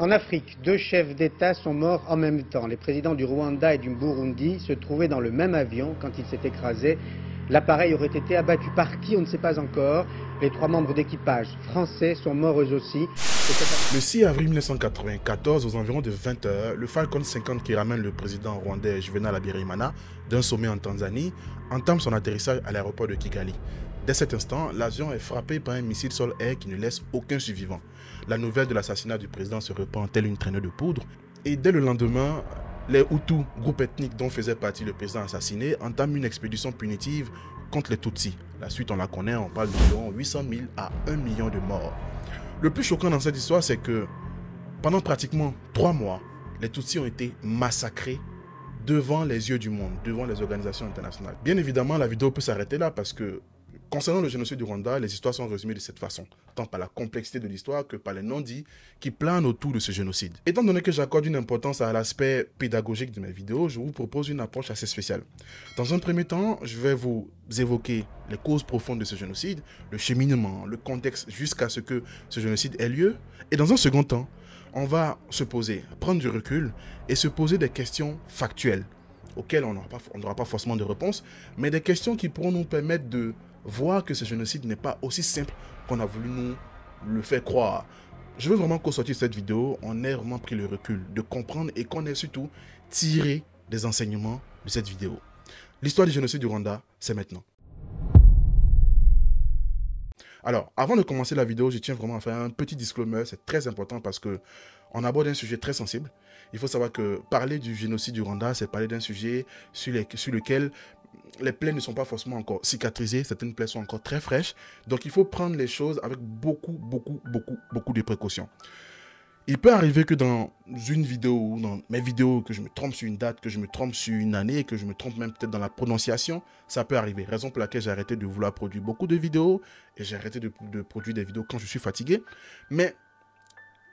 En Afrique, deux chefs d'État sont morts en même temps. Les présidents du Rwanda et du Burundi se trouvaient dans le même avion quand il s'est écrasé. L'appareil aurait été abattu par qui, on ne sait pas encore. Les trois membres d'équipage français sont morts eux aussi. Le 6 avril 1994, aux environs de 20 h, le Falcon 50 qui ramène le président rwandais Juvenal Habyarimana d'un sommet en Tanzanie entame son atterrissage à l'aéroport de Kigali. Dès cet instant, l'avion est frappé par un missile sol-air qui ne laisse aucun survivant. La nouvelle de l'assassinat du président se répand telle une traînée de poudre. Et dès le lendemain, les Hutus, groupe ethnique dont faisait partie le président assassiné, entament une expédition punitive contre les Tutsis. La suite, on la connaît, on parle d'environ 800 000 à 1 million de morts. Le plus choquant dans cette histoire, c'est que pendant pratiquement 3 mois, les Tutsis ont été massacrés devant les yeux du monde, devant les organisations internationales. Bien évidemment, la vidéo peut s'arrêter là parce que concernant le génocide du Rwanda, les histoires sont résumées de cette façon, tant par la complexité de l'histoire que par les non-dits qui planent autour de ce génocide. Étant donné que j'accorde une importance à l'aspect pédagogique de mes vidéos, je vous propose une approche assez spéciale. Dans un premier temps, je vais vous évoquer les causes profondes de ce génocide, le cheminement, le contexte jusqu'à ce que ce génocide ait lieu. Et dans un second temps, on va se poser, prendre du recul et se poser des questions factuelles auxquelles on n'aura pas forcément de réponse, mais des questions qui pourront nous permettre de voir que ce génocide n'est pas aussi simple qu'on a voulu nous le faire croire. Je veux vraiment qu'au sortir de cette vidéo, on ait vraiment pris le recul de comprendre et qu'on ait surtout tiré des enseignements de cette vidéo. L'histoire du génocide du Rwanda, c'est maintenant. Alors, avant de commencer la vidéo, je tiens vraiment à faire un petit disclaimer, c'est très important parce que on aborde un sujet très sensible. Il faut savoir que parler du génocide du Rwanda, c'est parler d'un sujet sur lequel les plaies ne sont pas forcément encore cicatrisées, certaines plaies sont encore très fraîches. Donc il faut prendre les choses avec beaucoup de précautions. Il peut arriver que dans une vidéo ou dans mes vidéos, que je me trompe sur une date, que je me trompe sur une année, que je me trompe même peut-être dans la prononciation, ça peut arriver. Raison pour laquelle j'ai arrêté de vouloir produire beaucoup de vidéos et j'ai arrêté de produire des vidéos quand je suis fatigué. Mais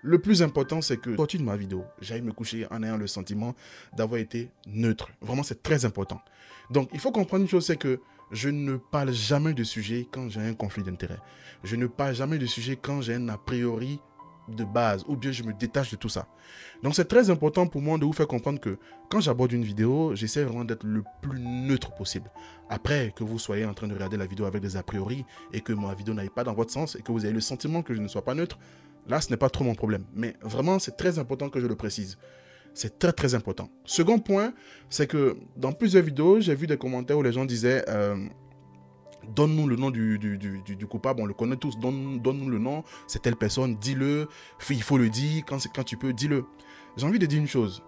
le plus important, c'est que, sorti de ma vidéo, j'aille me coucher en ayant le sentiment d'avoir été neutre. Vraiment, c'est très important. Donc, il faut comprendre une chose, c'est que je ne parle jamais de sujet quand j'ai un conflit d'intérêt. Je ne parle jamais de sujet quand j'ai un a priori de base, ou bien je me détache de tout ça. Donc, c'est très important pour moi de vous faire comprendre que quand j'aborde une vidéo, j'essaie vraiment d'être le plus neutre possible. Après, que vous soyez en train de regarder la vidéo avec des a priori et que ma vidéo n'aille pas dans votre sens et que vous ayez le sentiment que je ne sois pas neutre, là, ce n'est pas trop mon problème. Mais vraiment, c'est très important que je le précise. C'est très important. Second point, c'est que dans plusieurs vidéos, j'ai vu des commentaires où les gens disaient donne-nous le nom du coupable, on le connaît tous, donne-nous le nom, c'est telle personne, dis-le, il faut le dire, quand tu peux, dis-le. J'ai envie de dire une chose,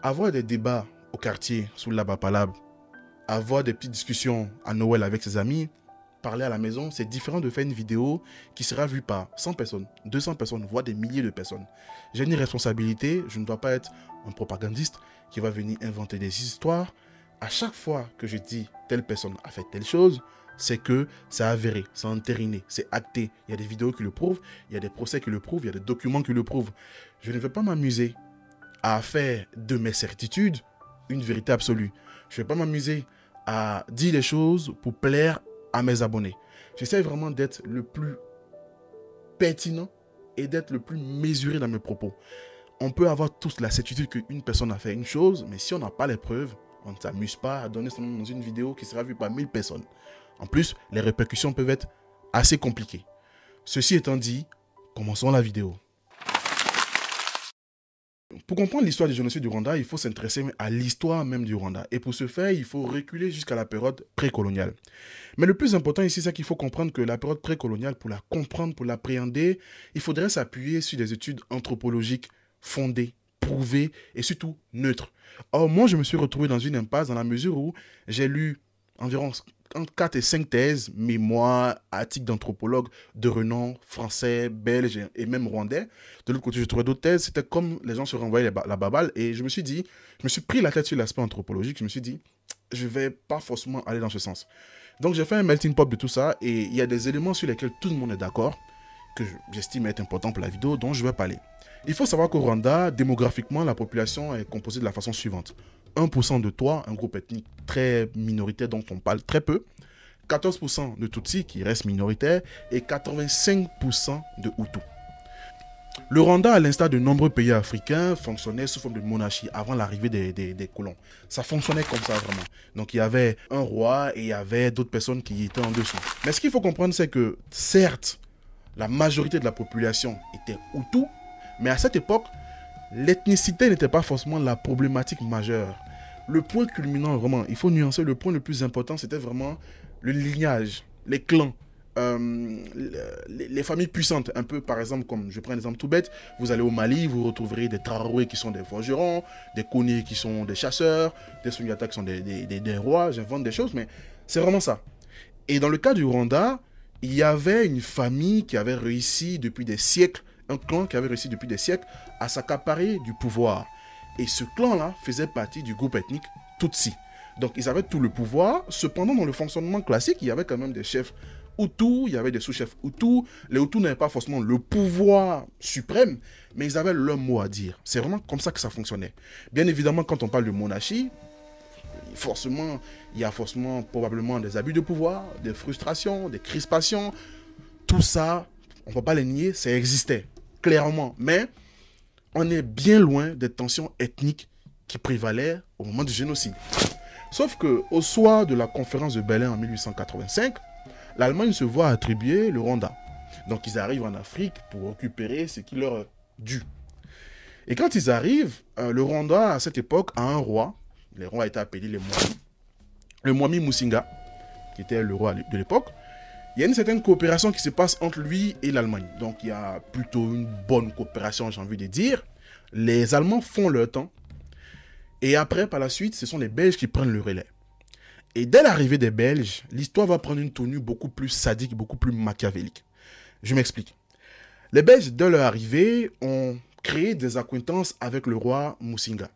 avoir des débats au quartier, sous la Bapalab, avoir des petites discussions à Noël avec ses amis, parler à la maison, c'est différent de faire une vidéo qui sera vue par 100 personnes, 200 personnes, voire des milliers de personnes. J'ai une responsabilité, je ne dois pas être un propagandiste qui va venir inventer des histoires. À chaque fois que je dis telle personne a fait telle chose, c'est que c'est avéré, c'est entériné, c'est acté. Il y a des vidéos qui le prouvent, il y a des procès qui le prouvent, il y a des documents qui le prouvent. Je ne vais pas m'amuser à faire de mes certitudes une vérité absolue. Je ne vais pas m'amuser à dire les choses pour plaire à mes abonnés. J'essaie vraiment d'être le plus pertinent et d'être le plus mesuré dans mes propos. On peut avoir tous la certitude qu'une personne a fait une chose, mais si on n'a pas les preuves, on ne s'amuse pas à donner son nom dans une vidéo qui sera vue par 1000 personnes. En plus, les répercussions peuvent être assez compliquées. Ceci étant dit, commençons la vidéo. Pour comprendre l'histoire du génocide du Rwanda, il faut s'intéresser à l'histoire même du Rwanda. Et pour ce faire, il faut reculer jusqu'à la période précoloniale. Mais le plus important ici, c'est qu'il faut comprendre que la période précoloniale, pour la comprendre, pour l'appréhender, il faudrait s'appuyer sur des études anthropologiques fondées, prouvées et surtout neutres. Or, moi, je me suis retrouvé dans une impasse dans la mesure où j'ai lu environ entre 4 et 5 thèses, mémoires, articles d'anthropologues de renom français, belge et même rwandais. De l'autre côté, je trouvais d'autres thèses. C'était comme les gens se renvoyaient la baballe. Et je me suis pris la tête sur l'aspect anthropologique. Je me suis dit, je ne vais pas forcément aller dans ce sens. Donc, j'ai fait un melting pot de tout ça. Et il y a des éléments sur lesquels tout le monde est d'accord, que j'estime être importants pour la vidéo, dont je vais parler. Il faut savoir qu'au Rwanda, démographiquement, la population est composée de la façon suivante. 1% de Twa, un groupe ethnique très minoritaire dont on parle très peu, 14% de Tutsis qui restent minoritaires et 85% de Hutus. Le Rwanda, à l'instar de nombreux pays africains, fonctionnait sous forme de monarchie avant l'arrivée des colons. Ça fonctionnait comme ça vraiment. Donc il y avait un roi et il y avait d'autres personnes qui étaient en dessous. Mais ce qu'il faut comprendre, c'est que certes, la majorité de la population était Hutu, mais à cette époque, l'ethnicité n'était pas forcément la problématique majeure. Le point culminant, vraiment, il faut nuancer, le point le plus important, c'était vraiment le lignage, les clans. Les familles puissantes, un peu par exemple, comme je prends un exemple tout bête, vous allez au Mali, vous retrouverez des Traoré qui sont des forgerons, des Kone qui sont des chasseurs, des Sundiata qui sont des rois, j'invente des choses, mais c'est vraiment ça. Et dans le cas du Rwanda, il y avait une famille qui avait réussi depuis des siècles, un clan qui avait réussi depuis des siècles à s'accaparer du pouvoir. Et ce clan-là faisait partie du groupe ethnique Tutsi. Donc ils avaient tout le pouvoir, cependant dans le fonctionnement classique, il y avait quand même des chefs Hutus, il y avait des sous-chefs Hutus. Les Hutus n'avaient pas forcément le pouvoir suprême, mais ils avaient leur mot à dire. C'est vraiment comme ça que ça fonctionnait. Bien évidemment, quand on parle de monarchie, il y a forcément probablement des abus de pouvoir, des frustrations, des crispations. Tout ça, on ne peut pas les nier, ça existait, clairement. Mais on est bien loin des tensions ethniques qui prévalaient au moment du génocide. Sauf qu'au soir de la conférence de Berlin en 1885, l'Allemagne se voit attribuer le Rwanda. Donc ils arrivent en Afrique pour récupérer ce qui leur est dû. Et quand ils arrivent, le Rwanda, à cette époque, a un roi. Les rois étaient appelés les Mwami. Le Mwami Musinga, qui était le roi de l'époque. Il y a une certaine coopération qui se passe entre lui et l'Allemagne. Donc il y a plutôt une bonne coopération, j'ai envie de dire. Les Allemands font leur temps. Et après, par la suite, ce sont les Belges qui prennent le relais. Et dès l'arrivée des Belges, l'histoire va prendre une tournure beaucoup plus sadique, beaucoup plus machiavélique. Je m'explique. Les Belges, dès leur arrivée, ont créé des acquaintances avec le roi Musinga.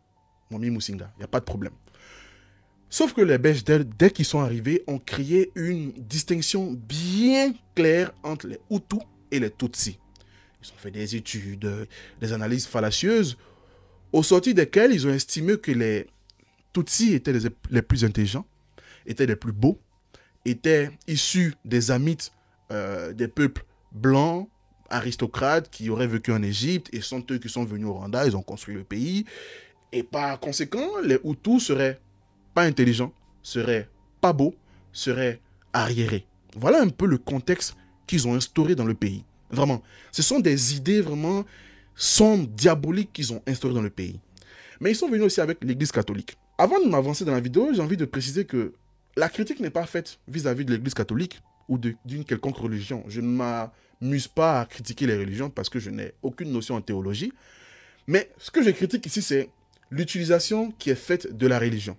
Mwami Musinga, il n'y a pas de problème. Sauf que les Belges, dès qu'ils sont arrivés, ont créé une distinction bien claire entre les Hutus et les Tutsis. Ils ont fait des études, des analyses fallacieuses, au sorti desquelles ils ont estimé que les Tutsis étaient les plus intelligents, étaient les plus beaux, étaient issus des amites des peuples blancs, aristocrates qui auraient vécu en Égypte et sont eux qui sont venus au Rwanda, ils ont construit le pays. Et par conséquent, les Hutus seraient pas intelligents, seraient pas beaux, seraient arriérés. Voilà un peu le contexte qu'ils ont instauré dans le pays. Vraiment, ce sont des idées vraiment sombres, diaboliques qu'ils ont instaurées dans le pays. Mais ils sont venus aussi avec l'Église catholique. Avant de m'avancer dans la vidéo, j'ai envie de préciser que la critique n'est pas faite vis-à-vis de l'Église catholique ou d'une quelconque religion. Je ne m'amuse pas à critiquer les religions parce que je n'ai aucune notion en théologie. Mais ce que je critique ici, c'est l'utilisation qui est faite de la religion.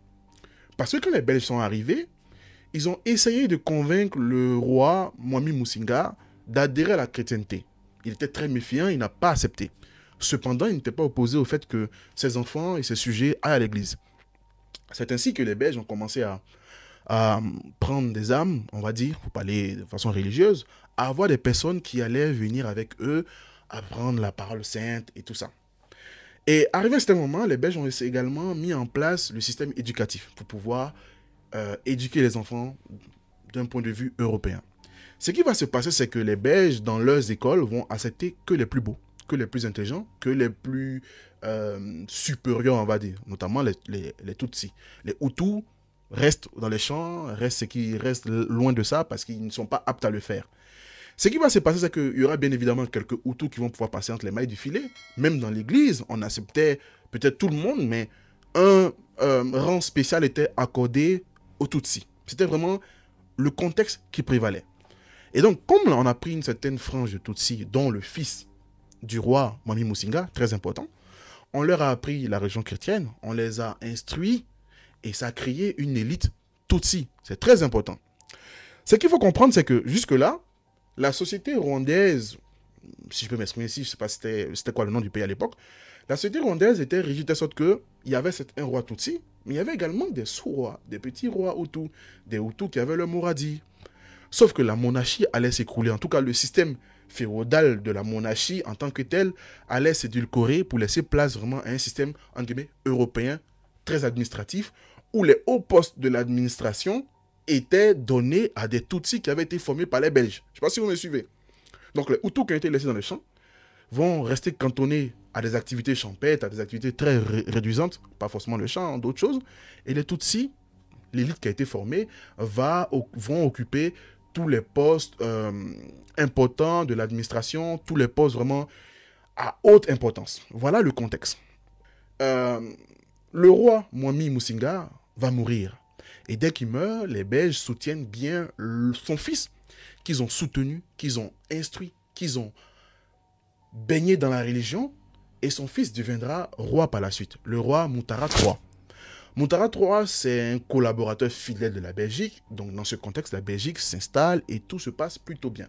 Parce que quand les Belges sont arrivés, ils ont essayé de convaincre le roi Mwami Musinga d'adhérer à la chrétienté. Il était très méfiant, il n'a pas accepté. Cependant, il n'était pas opposé au fait que ses enfants et ses sujets aillent à l'église. C'est ainsi que les Belges ont commencé à prendre des âmes, on va dire, pour parler de façon religieuse, à avoir des personnes qui allaient venir avec eux, apprendre la parole sainte et tout ça. Et arrivé à ce moment, les Belges ont également mis en place le système éducatif pour pouvoir éduquer les enfants d'un point de vue européen. Ce qui va se passer, c'est que les Belges, dans leurs écoles, vont accepter que les plus beaux, que les plus intelligents, que les plus supérieurs, on va dire, notamment les Tutsis. Les Hutus restent dans les champs, restent ceux qui restent loin de ça parce qu'ils ne sont pas aptes à le faire. Ce qui va se passer, c'est qu'il y aura bien évidemment quelques Hutus qui vont pouvoir passer entre les mailles du filet. Même dans l'église, on acceptait peut-être tout le monde, mais un rang spécial était accordé aux Tutsis. C'était vraiment le contexte qui prévalait. Et donc, comme on a pris une certaine frange de Tutsis, dont le fils du roi Mwami Musinga, très important, on leur a appris la religion chrétienne, on les a instruits, et ça a créé une élite Tutsi. C'est très important. Ce qu'il faut comprendre, c'est que jusque-là, la société rwandaise, si je peux m'exprimer ici, je ne sais pas c'était quoi le nom du pays à l'époque, la société rwandaise était rigide de sorte qu'il y avait un roi Tutsi, mais il y avait également des sous-rois, des petits rois Hutus, des Hutus qui avaient leur mot à dire. Sauf que la monarchie allait s'écrouler. En tout cas, le système féodal de la monarchie en tant que tel allait s'édulcorer pour laisser place vraiment à un système, entre guillemets, européen, très administratif, où les hauts postes de l'administration étaient donnés à des Tutsis qui avaient été formés par les Belges. Je ne sais pas si vous me suivez. Donc les Hutus qui ont été laissés dans les champs vont rester cantonnés à des activités champêtres, à des activités très réduisantes, pas forcément le chant, d'autres choses. Et les Tutsis, l'élite qui a été formée, vont occuper tous les postes importants de l'administration, tous les postes vraiment à haute importance. Voilà le contexte. Le roi Mwami Musinga va mourir. Et dès qu'il meurt, les Belges soutiennent bien son fils, qu'ils ont soutenu, qu'ils ont instruit, qu'ils ont baigné dans la religion. Et son fils deviendra roi par la suite, le roi Mutara III. Mutara III, c'est un collaborateur fidèle de la Belgique. Donc dans ce contexte, la Belgique s'installe et tout se passe plutôt bien.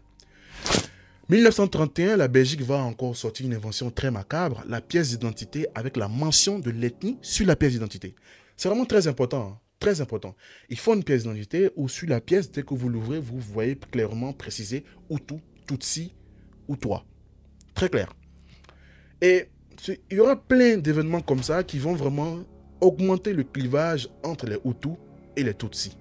1931, la Belgique va encore sortir une invention très macabre, la pièce d'identité avec la mention de l'ethnie sur la pièce d'identité. C'est vraiment très important, hein, très important. Il faut une pièce d'identité où sur la pièce, dès que vous l'ouvrez, vous voyez clairement préciser Hutu, Tutsi ou toi. Très clair. Et il y aura plein d'événements comme ça qui vont vraiment augmenter le clivage entre les Hutus et les Tutsis.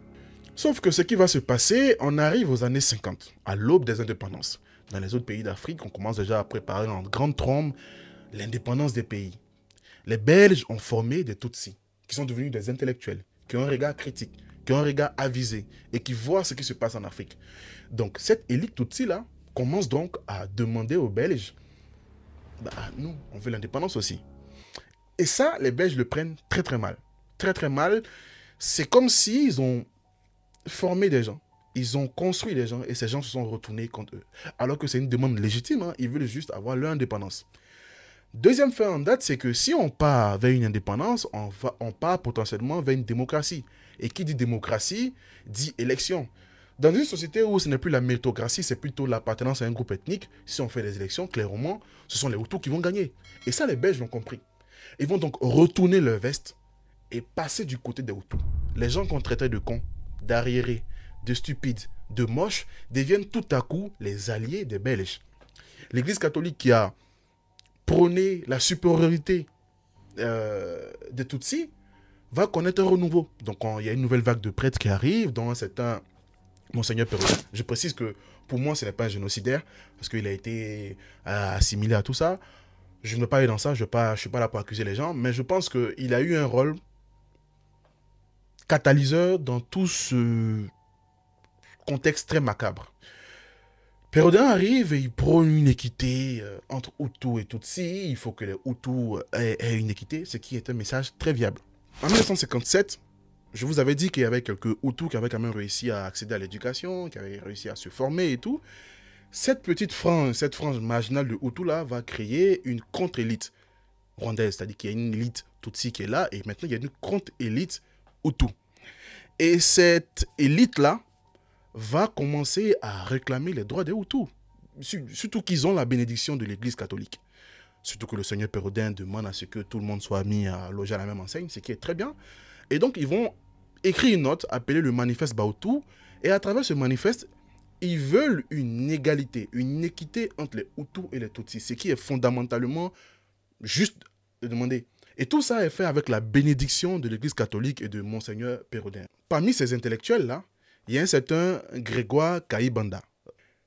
Sauf que ce qui va se passer, on arrive aux années 50, à l'aube des indépendances. Dans les autres pays d'Afrique, on commence déjà à préparer en grande trombe l'indépendance des pays. Les Belges ont formé des Tutsis, qui sont devenus des intellectuels, qui ont un regard critique, qui ont un regard avisé, et qui voient ce qui se passe en Afrique. Donc cette élite Tutsi-là commence donc à demander aux Belges, nous, on veut l'indépendance aussi. Et ça, les Belges le prennent très très mal. Très très mal. C'est comme s'ils ont formé des gens. Ils ont construit des gens et ces gens se sont retournés contre eux. Alors que c'est une demande légitime, hein, ils veulent juste avoir leur indépendance. Deuxième fait en date, c'est que si on part vers une indépendance, on part potentiellement vers une démocratie. Et qui dit démocratie, dit élection. Dans une société où ce n'est plus la méritocratie, c'est plutôt l'appartenance à un groupe ethnique, si on fait des élections, clairement, ce sont les Hutus qui vont gagner. Et ça, les Belges l'ont compris. Ils vont donc retourner leur veste et passer du côté des Hutus. Les gens qu'on traitait de cons, d'arriérés, de stupides, de moches, deviennent tout à coup les alliés des Belges. L'Église catholique qui a prôné la supériorité des Tutsis va connaître un renouveau. Donc il y a une nouvelle vague de prêtres qui arrive, dont un certain Monseigneur Perraudin. Je précise que pour moi, ce n'est pas un génocidaire, parce qu'il a été assimilé à tout ça. Je ne veux pas aller dans ça, je ne suis pas là pour accuser les gens, mais je pense qu'il a eu un rôle catalyseur dans tout ce contexte très macabre. Perraudin arrive et il prône une équité entre Hutus et Tutsis. Il faut que les Hutus aient une équité, ce qui est un message très viable. En 1957, je vous avais dit qu'il y avait quelques Hutus qui avaient quand même réussi à accéder à l'éducation, qui avaient réussi à se former et tout. Cette frange marginale de Hutus là va créer une contre-élite rwandaise, c'est-à-dire qu'il y a une élite Tutsi qui est là et maintenant il y a une contre-élite Hutu. Et cette élite-là va commencer à réclamer les droits des Hutus, surtout qu'ils ont la bénédiction de l'Église catholique. Surtout que le Seigneur Perraudin demande à ce que tout le monde soit mis à loger à la même enseigne, ce qui est très bien. Et donc ils vont écrire une note appelée le manifeste Bahutu, et à travers ce manifeste, ils veulent une égalité, une équité entre les Hutus et les Tutsis, ce qui est fondamentalement juste de demander. Et tout ça est fait avec la bénédiction de l'Église catholique et de Monseigneur Perraudin. Parmi ces intellectuels-là, il y a un certain Grégoire Kayibanda.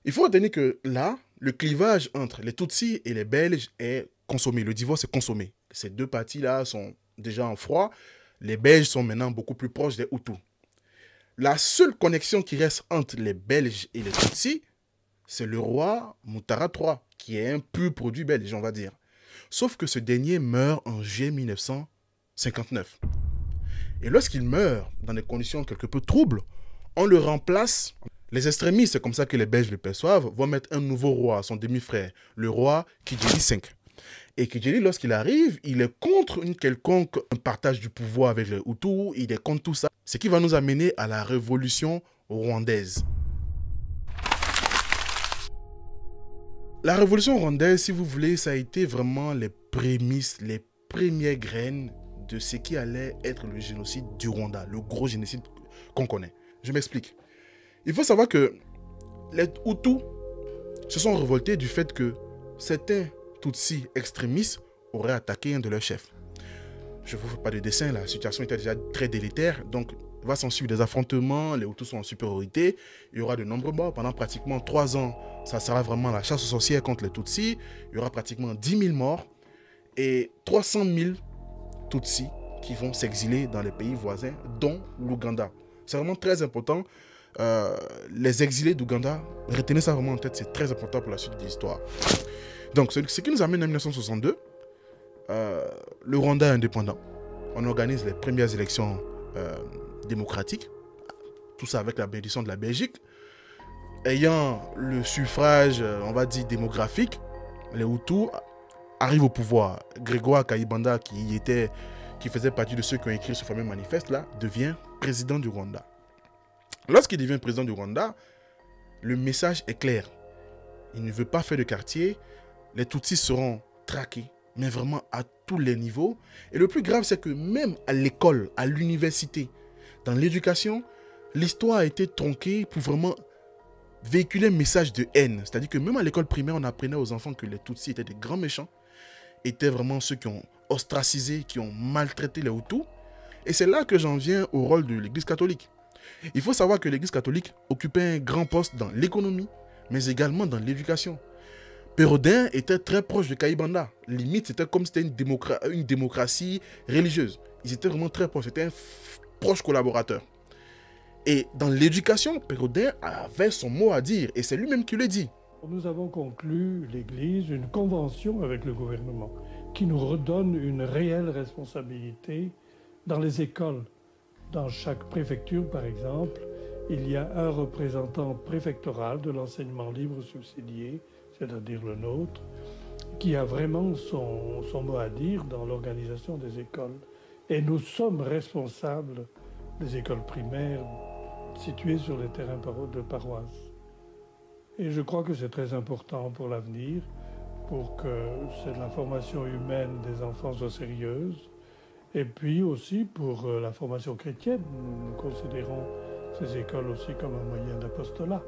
Il faut retenir que là, le clivage entre les Tutsis et les Belges est consommé. Le divorce est consommé. Ces deux parties-là sont déjà en froid. Les Belges sont maintenant beaucoup plus proches des Hutus. La seule connexion qui reste entre les Belges et les Tutsis, c'est le roi Mutara III, qui est un pur produit belge, on va dire. Sauf que ce dernier meurt en juillet 1959. Et lorsqu'il meurt dans des conditions quelque peu troubles, on le remplace. Les extrémistes, c'est comme ça que les Belges le perçoivent, vont mettre un nouveau roi, son demi-frère, le roi Kidjeli V. Et Kidjeli, lorsqu'il arrive, il est contre une quelconque partage du pouvoir avec les Hutus, il est contre tout ça. Ce qui va nous amener à la révolution rwandaise. La révolution rwandaise, si vous voulez, ça a été vraiment les prémices, les premières graines de ce qui allait être le génocide du Rwanda, le gros génocide qu'on connaît. Je m'explique. Il faut savoir que les Hutus se sont révoltés du fait que certains Tutsis extrémistes auraient attaqué un de leurs chefs. Je ne vous fais pas de dessin, la situation était déjà très délétère, donc va s'en suivre des affrontements, les Hutus sont en supériorité, il y aura de nombreux morts. Pendant pratiquement 3 ans, ça sera vraiment la chasse aux sorcières contre les Tutsis. Il y aura pratiquement 10 000 morts et 300 000 Tutsis qui vont s'exiler dans les pays voisins, dont l'Ouganda. C'est vraiment très important. Les exilés d'Ouganda, retenez ça vraiment en tête, c'est très important pour la suite de l'histoire. Donc, ce qui nous amène en 1962, le Rwanda est indépendant. On organise les premières élections démocratiques, tout ça avec la bénédiction de la Belgique. Ayant le suffrage, on va dire, démographique, les Hutus arrivent au pouvoir. Grégoire Kayibanda, qui faisait partie de ceux qui ont écrit ce fameux manifeste-là, devient président du Rwanda. Lorsqu'il devient président du Rwanda, le message est clair. Il ne veut pas faire de quartier. Les Tutsis seront traqués, mais vraiment à tous les niveaux. Et le plus grave, c'est que même à l'école, à l'université, dans l'éducation, l'histoire a été tronquée pour vraiment véhiculer un message de haine. C'est-à-dire que même à l'école primaire, on apprenait aux enfants que les Tutsis étaient des grands méchants, étaient vraiment ceux qui ont ostracisé, qui ont maltraité les Hutus. Et c'est là que j'en viens au rôle de l'Église catholique. Il faut savoir que l'Église catholique occupait un grand poste dans l'économie, mais également dans l'éducation. Pérodin était très proche de Kayibanda. Limite, c'était comme si c'était une démocratie religieuse. Ils étaient vraiment très proches. C'était un proche collaborateur. Et dans l'éducation, Pérodin avait son mot à dire. Et c'est lui-même qui le dit. Nous avons conclu, l'Église, une convention avec le gouvernement qui nous redonne une réelle responsabilité dans les écoles. Dans chaque préfecture, par exemple, il y a un représentant préfectoral de l'enseignement libre subsidié, c'est-à-dire le nôtre, qui a vraiment son mot à dire dans l'organisation des écoles. Et nous sommes responsables des écoles primaires situées sur les terrains de paroisse. Et je crois que c'est très important pour l'avenir, pour que la formation humaine des enfants soit sérieuse, et puis aussi pour la formation chrétienne. Nous considérons ces écoles aussi comme un moyen d'apostolat.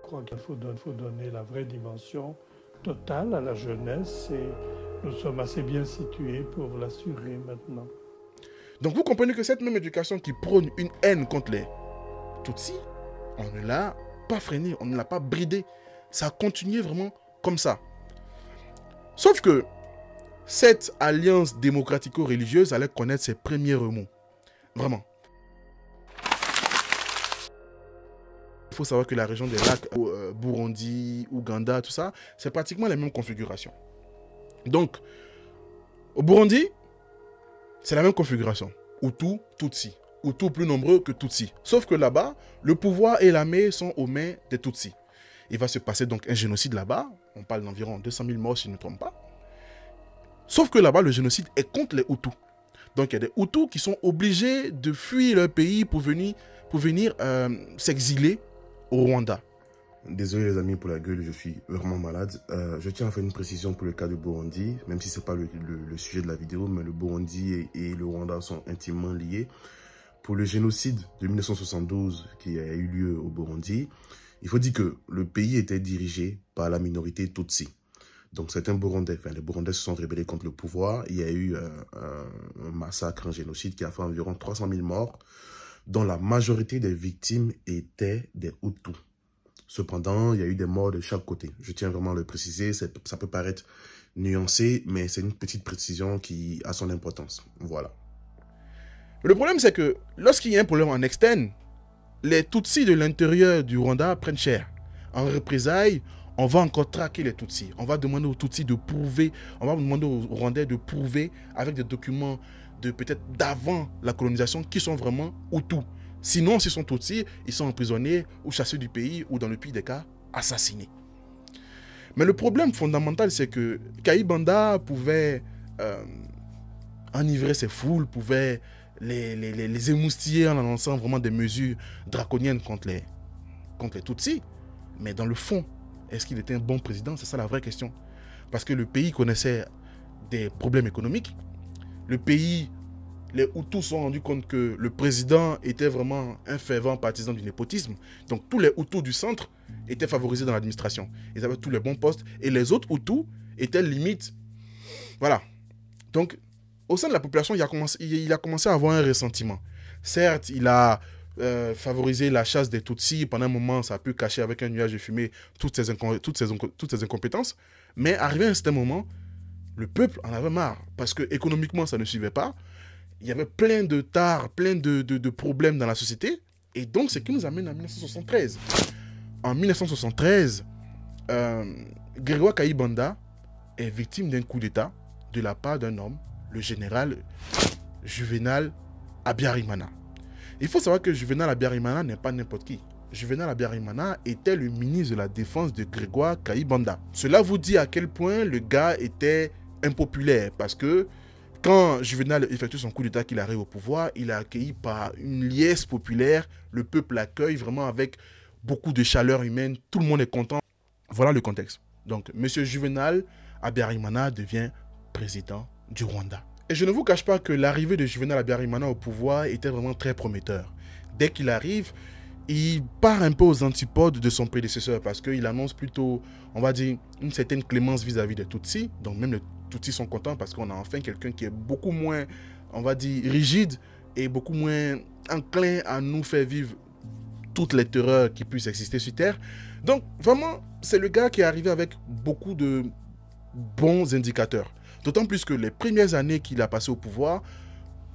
Je crois qu'il faut donner la vraie dimension totale à la jeunesse et nous sommes assez bien situés pour l'assurer maintenant. Donc vous comprenez que cette même éducation qui prône une haine contre les Tutsis, on ne l'a pas freiné, on ne l'a pas bridé. Ça a continué vraiment comme ça. Sauf que cette alliance démocratico-religieuse allait connaître ses premiers remous. Vraiment. Il faut savoir que la région des lacs, Burundi, Ouganda, tout ça, c'est pratiquement la même configuration. Donc, au Burundi, c'est la même configuration. Hutu, Tutsi. Hutu plus nombreux que Tutsi. Sauf que là-bas, le pouvoir et l'armée sont aux mains des Tutsis. Il va se passer donc un génocide là-bas. On parle d'environ 200 000 morts si je ne me trompe pas. Sauf que là-bas, le génocide est contre les Hutus. Donc, il y a des Hutus qui sont obligés de fuir leur pays pour venir s'exiler au Rwanda. Désolé les amis pour la gueule, je suis vraiment malade. Je tiens à faire une précision pour le cas du Burundi, même si ce n'est pas le sujet de la vidéo, mais le Burundi et le Rwanda sont intimement liés. Pour le génocide de 1972 qui a eu lieu au Burundi, il faut dire que le pays était dirigé par la minorité Tutsi. Donc certains Burundais, les Burundais se sont rebellés contre le pouvoir. Il y a eu un massacre, un génocide qui a fait environ 300 000 morts, dont la majorité des victimes étaient des Hutus. Cependant, il y a eu des morts de chaque côté. Je tiens vraiment à le préciser, ça peut paraître nuancé, mais c'est une petite précision qui a son importance. Voilà. Le problème, c'est que lorsqu'il y a un problème en externe, les Tutsis de l'intérieur du Rwanda prennent cher. En représailles, on va encore traquer les Tutsis. On va demander aux Tutsis de prouver, on va demander aux Rwandais de prouver avec des documents de peut-être d'avant la colonisation qui sont vraiment Hutus. Sinon, s'ils sont Tutsis, ils sont emprisonnés ou chassés du pays ou dans le pire des cas, assassinés. Mais le problème fondamental, c'est que Kayibanda pouvait enivrer ses foules, pouvait les émoustiller en annonçant vraiment des mesures draconiennes contre les Tutsis. Mais dans le fond, est-ce qu'il était un bon président? C'est ça la vraie question. Parce que le pays connaissait des problèmes économiques. Le pays, les Hutus se sont rendus compte que le président était vraiment un fervent partisan du népotisme. Donc tous les Hutus du centre étaient favorisés dans l'administration. Ils avaient tous les bons postes. Et les autres Hutus étaient limite. Voilà. Donc, au sein de la population, il a commencé à avoir un ressentiment. Certes, il a favorisé la chasse des Tutsis. Pendant un moment, ça a pu cacher avec un nuage de fumée toutes ces incompétences. Mais arrivé à un certain moment, le peuple en avait marre. Parce que économiquement, ça ne suivait pas. Il y avait plein de tares, plein de problèmes dans la société. Et donc, c'est ce qui nous amène en 1973. En 1973, Grégoire Kayibanda est victime d'un coup d'État de la part d'un homme, le général Juvenal Abiyarimana. Il faut savoir que Juvenal Abiyarimana n'est pas n'importe qui. Juvenal Abiyarimana était le ministre de la Défense de Grégoire Kayibanda. Cela vous dit à quel point le gars était impopulaire, parce que quand Juvenal effectue son coup d'État, qu'il arrive au pouvoir, il est accueilli par une liesse populaire. Le peuple l'accueille vraiment avec beaucoup de chaleur humaine. Tout le monde est content. Voilà le contexte. Donc, M. Juvenal Abiyarimana devient président du Rwanda. Et je ne vous cache pas que l'arrivée de Juvenal Abiyarimana au pouvoir était vraiment très prometteur. Dès qu'il arrive, il part un peu aux antipodes de son prédécesseur parce qu'il annonce plutôt, on va dire, une certaine clémence vis-à-vis des Tutsis. Donc même les Tutsis sont contents parce qu'on a enfin quelqu'un qui est beaucoup moins, on va dire, rigide et beaucoup moins enclin à nous faire vivre toutes les terreurs qui puissent exister sur Terre. Donc vraiment, c'est le gars qui est arrivé avec beaucoup de bons indicateurs. D'autant plus que les premières années qu'il a passé au pouvoir,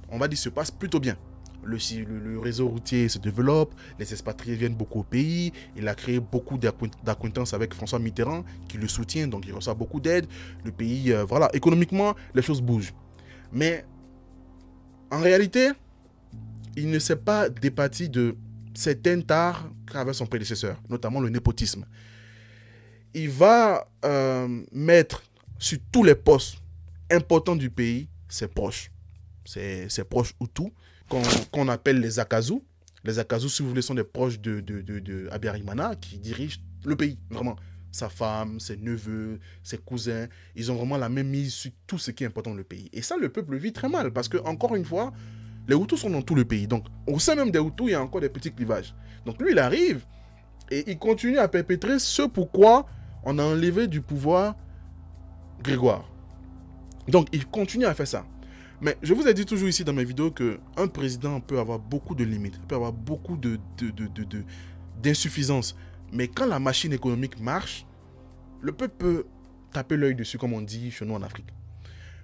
on va dire, se passent plutôt bien. Le réseau routier se développe, les expatriés viennent beaucoup au pays, il a créé beaucoup d'acquaintances avec François Mitterrand qui le soutient, donc il reçoit beaucoup d'aide. Le pays, voilà, économiquement, les choses bougent. Mais en réalité, il ne s'est pas départi de certaines tares qu'avait son prédécesseur, notamment le népotisme. Il va mettre sur tous les postes importants du pays ses proches. Ses proches Hutus, qu'on appelle les Akazu. Les Akazu, si vous voulez, sont des proches de Abiyarimana qui dirigent le pays, vraiment. Sa femme, ses neveux, ses cousins, ils ont vraiment la même mise sur tout ce qui est important dans le pays. Et ça, le peuple le vit très mal parce que, encore une fois, les Hutus sont dans tout le pays. Donc, au sein même des Hutus, il y a encore des petits clivages. Donc, lui, il arrive et il continue à perpétrer ce pourquoi on a enlevé du pouvoir Grégoire. Donc, il continue à faire ça. Mais je vous ai dit toujours ici dans mes vidéos qu'un président peut avoir beaucoup de limites, peut avoir beaucoup d'insuffisances. Mais quand la machine économique marche, le peuple peut taper l'œil dessus, comme on dit chez nous en Afrique.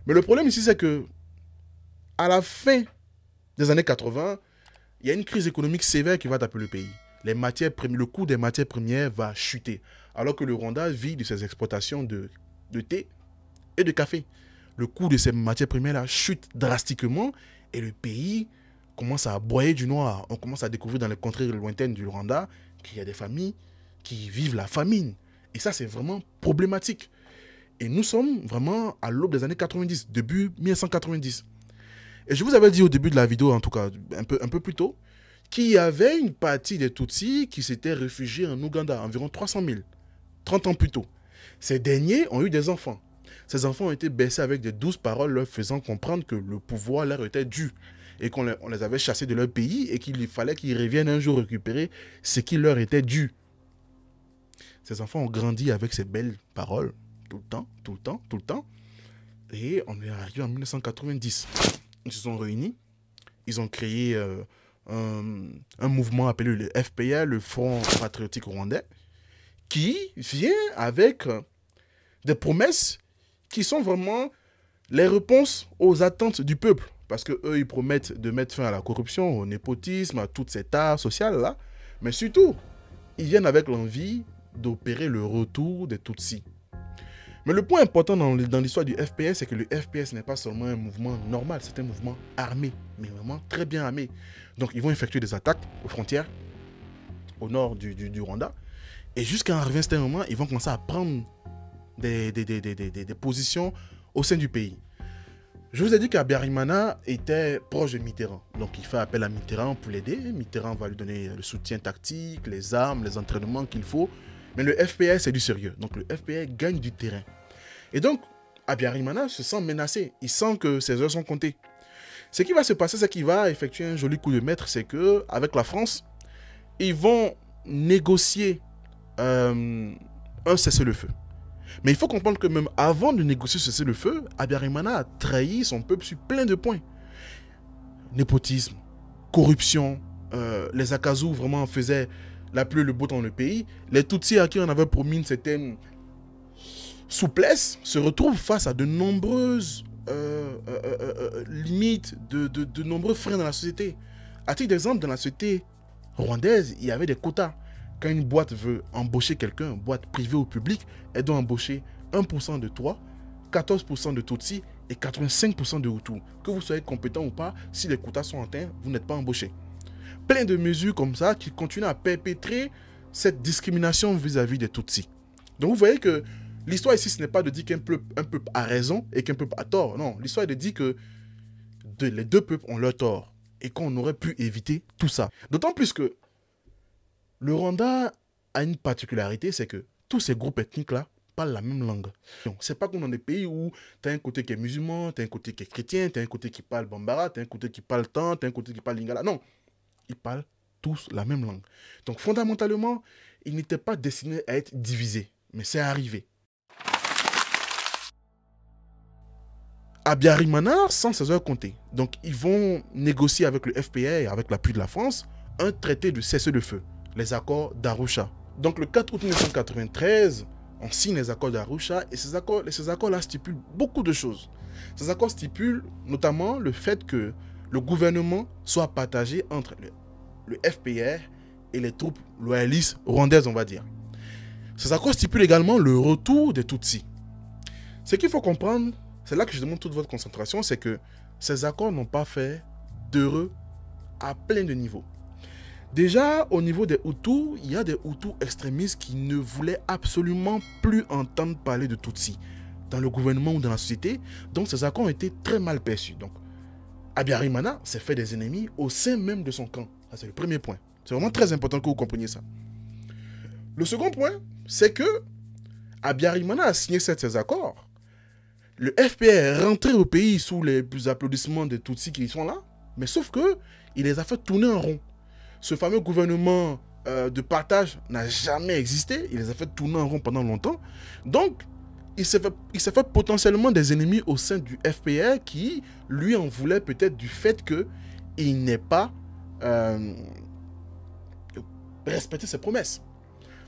Mais le problème ici, c'est que à la fin des années 80, il y a une crise économique sévère qui va taper le pays. Le coût des matières premières va chuter, alors que le Rwanda vit de ses exportations de thé et de café. Le coût de ces matières premières chute drastiquement et le pays commence à broyer du noir. On commence à découvrir dans les contrées lointaines du Rwanda qu'il y a des familles qui vivent la famine. Et ça, c'est vraiment problématique. Et nous sommes vraiment à l'aube des années 90, début 1990. Et je vous avais dit au début de la vidéo, en tout cas un peu plus tôt, qu'il y avait une partie des Tutsis qui s'étaient réfugiés en Ouganda, environ 300 000, 30 ans plus tôt. Ces derniers ont eu des enfants. Ces enfants ont été bercés avec des douces paroles leur faisant comprendre que le pouvoir leur était dû et qu'on les avait chassés de leur pays et qu'il fallait qu'ils reviennent un jour récupérer ce qui leur était dû. Ces enfants ont grandi avec ces belles paroles tout le temps. Et on est arrivé en 1990. Ils se sont réunis. Ils ont créé un mouvement appelé le FPA, le Front Patriotique Rwandais, qui vient avec des promesses qui sont vraiment les réponses aux attentes du peuple. Parce qu'eux, ils promettent de mettre fin à la corruption, au népotisme, à toutes ces tares sociales-là. Mais surtout, ils viennent avec l'envie d'opérer le retour des Tutsis. Mais le point important dans l'histoire du FPS, c'est que le FPS n'est pas seulement un mouvement normal, c'est un mouvement armé, mais vraiment très bien armé. Donc ils vont effectuer des attaques aux frontières, au nord du Rwanda. Et jusqu'à un certain moment, ils vont commencer à prendre des positions au sein du pays. Je vous ai dit qu'Abiyarimana était proche de Mitterrand. Donc il fait appel à Mitterrand pour l'aider. Mitterrand va lui donner le soutien tactique, les armes, les entraînements qu'il faut. Mais le FPS, c'est du sérieux. Donc le FPS gagne du terrain. Et donc, Abiyarimana se sent menacé. Il sent que ses heures sont comptées. Ce qui va se passer, c'est qu'il va effectuer un joli coup de maître. C'est qu'avec la France, ils vont négocier un cessez-le-feu. Mais il faut comprendre que même avant de négocier ce cessez-le-feu, Abiyarimana a trahi son peuple sur plein de points. Népotisme, corruption, les Akazu vraiment faisaient la pluie et le beau temps dans le pays. Les Tutsis à qui on avait promis une certaine souplesse se retrouvent face à de nombreuses limites, de nombreux freins dans la société. À titre d'exemple, dans la société rwandaise, il y avait des quotas. Quand une boîte veut embaucher quelqu'un, boîte privée ou publique, elle doit embaucher 1% de toi, 14% de Tutsi et 85% de Hutu. Que vous soyez compétent ou pas, si les quotas sont atteints, vous n'êtes pas embauché. Plein de mesures comme ça qui continuent à perpétrer cette discrimination vis-à-vis des Tutsis. Donc vous voyez que l'histoire ici, ce n'est pas de dire qu'un peuple a raison et qu'un peuple a tort. Non, l'histoire est de dire que les deux peuples ont leur tort et qu'on aurait pu éviter tout ça. D'autant plus que le Rwanda a une particularité, c'est que tous ces groupes ethniques-là parlent la même langue. C'est pas comme dans des pays où tu as un côté qui est musulman, tu as un côté qui est chrétien, tu as un côté qui parle bambara, tu as un côté qui parle tant, tu as un côté qui parle lingala. Non, ils parlent tous la même langue. Donc fondamentalement, ils n'étaient pas destinés à être divisés, mais c'est arrivé. Habyarimana, sans ses heures comptées. Donc ils vont négocier avec le FPR, avec l'appui de la France, un traité de cessez-le-feu, les accords d'Arusha. Donc le 4 août 1993, on signe les accords d'Arusha et ces accords-là stipulent beaucoup de choses. Ces accords stipulent notamment le fait que le gouvernement soit partagé entre le FPR et les troupes loyalistes rwandaises, on va dire. Ces accords stipulent également le retour des Tutsis. Ce qu'il faut comprendre, c'est là que je demande toute votre concentration, c'est que ces accords n'ont pas fait d'heureux à plein de niveaux. Déjà, au niveau des Hutus, il y a des Hutus extrémistes qui ne voulaient absolument plus entendre parler de Tutsis dans le gouvernement ou dans la société. Donc, ces accords ont été très mal perçus. Donc, Habyarimana s'est fait des ennemis au sein même de son camp. Ça, c'est le premier point. C'est vraiment très important que vous compreniez ça. Le second point, c'est que Habyarimana a signé ces accords. Le FPR est rentré au pays sous les applaudissements des Tutsis qui sont là, mais sauf que il les a fait tourner en rond. Ce fameux gouvernement de partage n'a jamais existé. Il les a fait tourner en rond pendant longtemps. Donc, il s'est fait potentiellement des ennemis au sein du FPR qui, lui, en voulait peut-être du fait qu'il n'ait pas respecté ses promesses.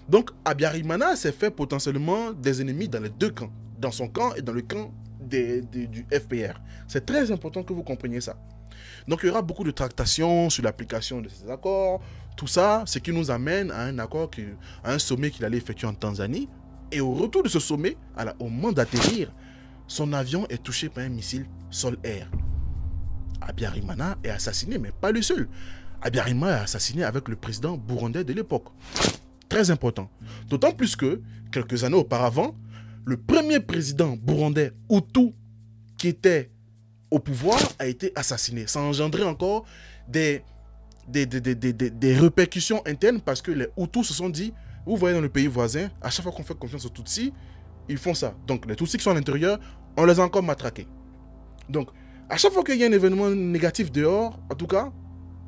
Donc, Habyarimana s'est fait potentiellement des ennemis dans les deux camps. Dans son camp et dans le camp du FPR. C'est très important que vous compreniez ça. Donc, il y aura beaucoup de tractations sur l'application de ces accords. Tout ça, ce qui nous amène à un accord, à un sommet qu'il allait effectuer en Tanzanie. Et au retour de ce sommet, au moment d'atterrir, son avion est touché par un missile sol-air. Habyarimana est assassiné, mais pas le seul. Habyarimana est assassiné avec le président burundais de l'époque. Très important. D'autant plus que, quelques années auparavant, le premier président burundais Hutu qui était au pouvoir a été assassiné. Ça a engendré encore des répercussions internes parce que les Hutus se sont dit, vous voyez dans le pays voisin, à chaque fois qu'on fait confiance aux Tutsis, ils font ça. Donc les Tutsis qui sont à l'intérieur, on les a encore matraqués. Donc à chaque fois qu'il y a un événement négatif dehors, en tout cas,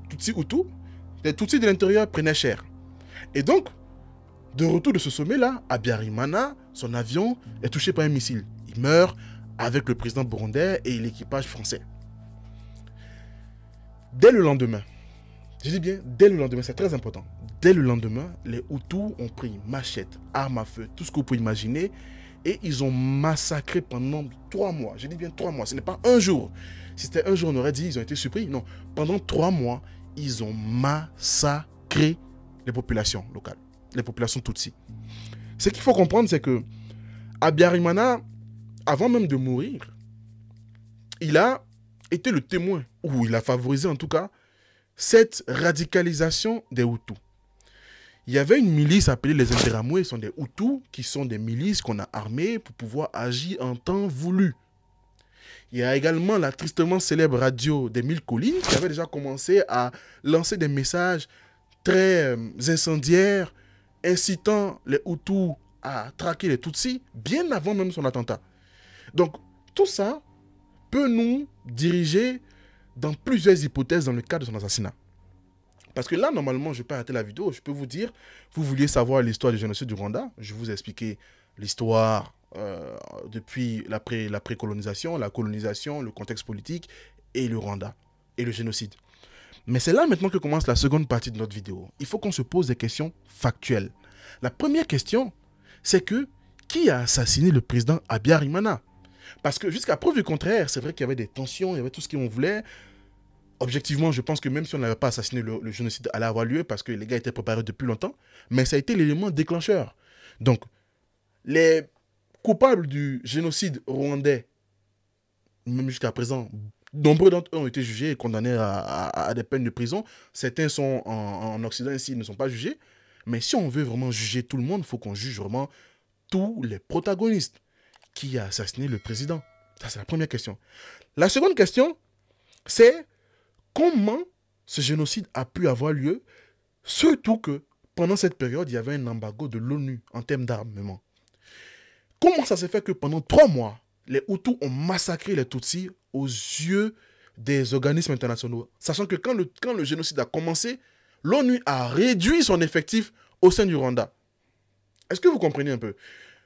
Tutsis Hutus, les Tutsis de l'intérieur prenaient cher. Et donc, de retour de ce sommet-là, Habyarimana, son avion est touché par un missile. Il meurt avec le président burundais et l'équipage français. Dès le lendemain, je dis bien dès le lendemain, c'est très important. Dès le lendemain, les Hutus ont pris machettes, armes à feu, tout ce que vous pouvez imaginer, et ils ont massacré pendant 3 mois. Je dis bien 3 mois, ce n'est pas un jour. Si c'était un jour, on aurait dit ils ont été surpris. Non, pendant 3 mois, ils ont massacré les populations locales, les populations Tutsis. Ce qu'il faut comprendre, c'est que Habyarimana, avant même de mourir, il a été le témoin, ou il a favorisé en tout cas, cette radicalisation des Hutus. Il y avait une milice appelée les Interamwe, ce sont des Hutus qui sont des milices qu'on a armées pour pouvoir agir en temps voulu. Il y a également la tristement célèbre radio des 1000 collines qui avait déjà commencé à lancer des messages très incendiaires, incitant les Hutus à traquer les Tutsis, bien avant même son attentat. Donc, tout ça peut nous diriger dans plusieurs hypothèses dans le cadre de son assassinat. Parce que là, normalement, je peux arrêter la vidéo, je peux vous dire, vous vouliez savoir l'histoire du génocide du Rwanda, je vous ai expliqué l'histoire depuis la précolonisation, la colonisation, le contexte politique et le Rwanda, et le génocide. Mais c'est là maintenant que commence la seconde partie de notre vidéo. Il faut qu'on se pose des questions factuelles. La première question, c'est que qui a assassiné le président Abiyarimana? Parce que jusqu'à preuve du contraire, c'est vrai qu'il y avait des tensions, il y avait tout ce qu'on voulait. Objectivement, je pense que même si on n'avait pas assassiné, le génocide allait avoir lieu parce que les gars étaient préparés depuis longtemps. Mais ça a été l'élément déclencheur. Donc, les coupables du génocide rwandais, même jusqu'à présent, nombreux d'entre eux ont été jugés et condamnés à des peines de prison. Certains sont en Occident ici, ils ne sont pas jugés. Mais si on veut vraiment juger tout le monde, il faut qu'on juge vraiment tous les protagonistes. Qui a assassiné le président? Ça, c'est la première question. La seconde question, c'est comment ce génocide a pu avoir lieu, surtout que pendant cette période, il y avait un embargo de l'ONU en termes d'armement. Comment ça s'est fait que pendant 3 mois, les Hutus ont massacré les Tutsis aux yeux des organismes internationaux, sachant que quand le génocide a commencé, l'ONU a réduit son effectif au sein du Rwanda. Est-ce que vous comprenez un peu?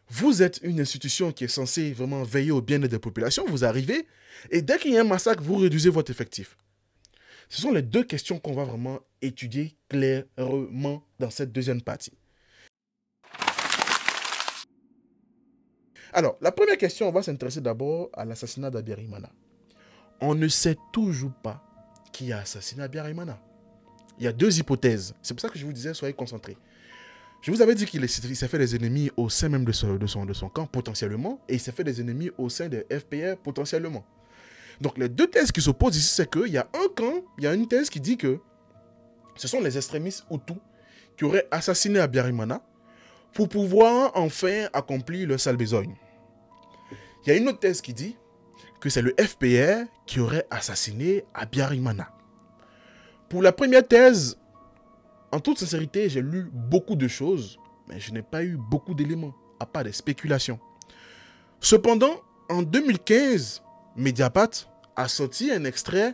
Vous êtes une institution qui est censée vraiment veiller au bien-être des populations, vous arrivez, et dès qu'il y a un massacre, vous réduisez votre effectif. Ce sont les deux questions qu'on va vraiment étudier clairement dans cette deuxième partie. Alors, la première question, on va s'intéresser d'abord à l'assassinat d'Abiyarimana. On ne sait toujours pas qui a assassiné Abiyarimana. Il y a 2 hypothèses. C'est pour ça que je vous disais, soyez concentrés. Je vous avais dit qu'il s'est fait des ennemis au sein même de son camp, potentiellement, et il s'est fait des ennemis au sein des FPR, potentiellement. Donc, les 2 thèses qui s'opposent ici, c'est qu'il y a un camp, il y a une thèse qui dit que ce sont les extrémistes Hutus qui auraient assassiné Abiyarimana pour pouvoir enfin accomplir leur sale besogne. Il y a une autre thèse qui dit que c'est le FPR qui aurait assassiné Abiyarimana. Pour la première thèse, en toute sincérité, j'ai lu beaucoup de choses, mais je n'ai pas eu beaucoup d'éléments, à part des spéculations. Cependant, en 2015, Mediapart a sorti un extrait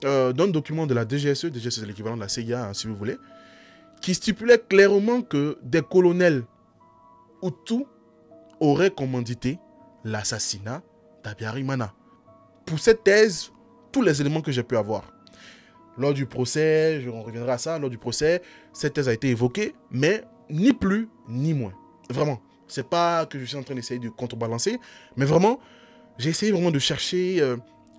d'un document de la DGSE, c'est l'équivalent de la CIA, hein, si vous voulez, qui stipulait clairement que des colonels Hutus auraient commandité l'assassinat d'Abiyarimana. Pour cette thèse, tous les éléments que j'ai pu avoir. Lors du procès, on reviendra à ça, lors du procès, cette thèse a été évoquée, mais ni plus ni moins. Vraiment, c'est pas que je suis en train d'essayer de contrebalancer, mais vraiment, j'ai essayé vraiment de chercher,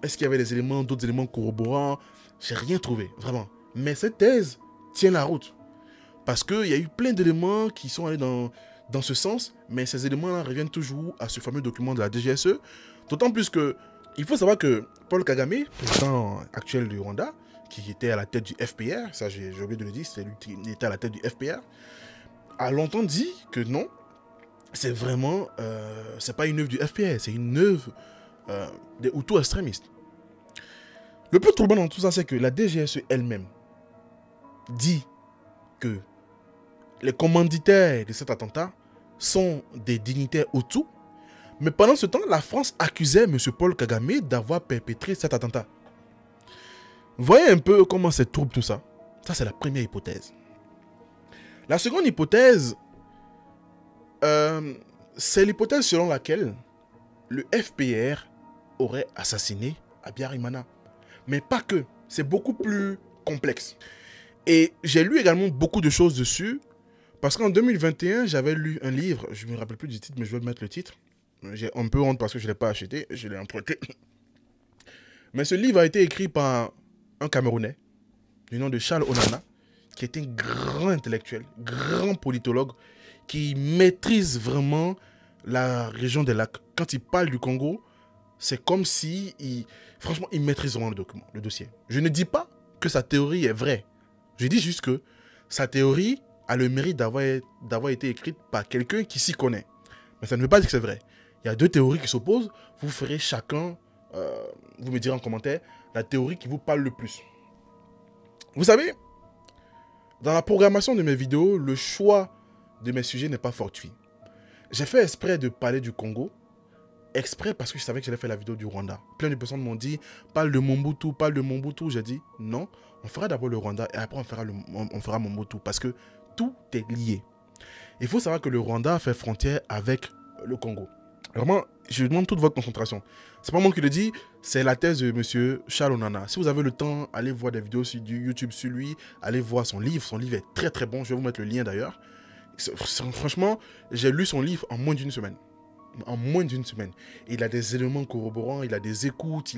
est-ce qu'il y avait des éléments, d'autres éléments corroborants. J'ai rien trouvé, vraiment. Mais cette thèse tient la route. Parce qu'il y a eu plein d'éléments qui sont allés dans ce sens, mais ces éléments-là reviennent toujours à ce fameux document de la DGSE. D'autant plus que, il faut savoir que Paul Kagame, président actuel du Rwanda, qui était à la tête du FPR, ça j'ai oublié de le dire, c'est lui qui était à la tête du FPR, a longtemps dit que non, c'est vraiment, c'est pas une œuvre du FPR, c'est une œuvre des Hutus extrémistes. Le plus troublant dans tout ça, c'est que la DGSE elle-même dit que les commanditaires de cet attentat sont des dignitaires Hutus, mais pendant ce temps, la France accusait M. Paul Kagame d'avoir perpétré cet attentat. Vous voyez un peu comment c'est trouble tout ça. Ça, c'est la première hypothèse. La seconde hypothèse, c'est l'hypothèse selon laquelle le FPR aurait assassiné Abiyarimana. Mais pas que. C'est beaucoup plus complexe. Et j'ai lu également beaucoup de choses dessus. Parce qu'en 2021, j'avais lu un livre. Je ne me rappelle plus du titre, mais je vais mettre le titre. J'ai un peu honte parce que je ne l'ai pas acheté. Je l'ai emprunté. Mais ce livre a été écrit par un Camerounais du nom de Charles Onana, qui est un grand intellectuel, grand politologue, qui maîtrise vraiment la région des lacs. Quand il parle du Congo, c'est comme si, franchement, il maîtrise vraiment le dossier. Je ne dis pas que sa théorie est vraie. Je dis juste que sa théorie a le mérite d'avoir été écrite par quelqu'un qui s'y connaît. Mais ça ne veut pas dire que c'est vrai. Il y a 2 théories qui s'opposent. Vous ferez chacun, vous me direz en commentaire, la théorie qui vous parle le plus. Vous savez, dans la programmation de mes vidéos, le choix de mes sujets n'est pas fortuit. J'ai fait exprès de parler du Congo, exprès parce que je savais que j'allais faire la vidéo du Rwanda. Plein de personnes m'ont dit, parle de Mobutu, parle de Mobutu. J'ai dit, non, on fera d'abord le Rwanda et après on fera Mobutu parce que tout est lié. Il faut savoir que le Rwanda fait frontière avec le Congo. Vraiment, je demande toute votre concentration. C'est pas moi qui le dis, c'est la thèse de monsieur Charles Onana. Si vous avez le temps, allez voir des vidéos sur du YouTube sur lui, allez voir son livre. Son livre est très très bon, je vais vous mettre le lien d'ailleurs. Franchement, j'ai lu son livre en moins d'une semaine. En moins d'une semaine. Il a des éléments corroborants, il a des écoutes,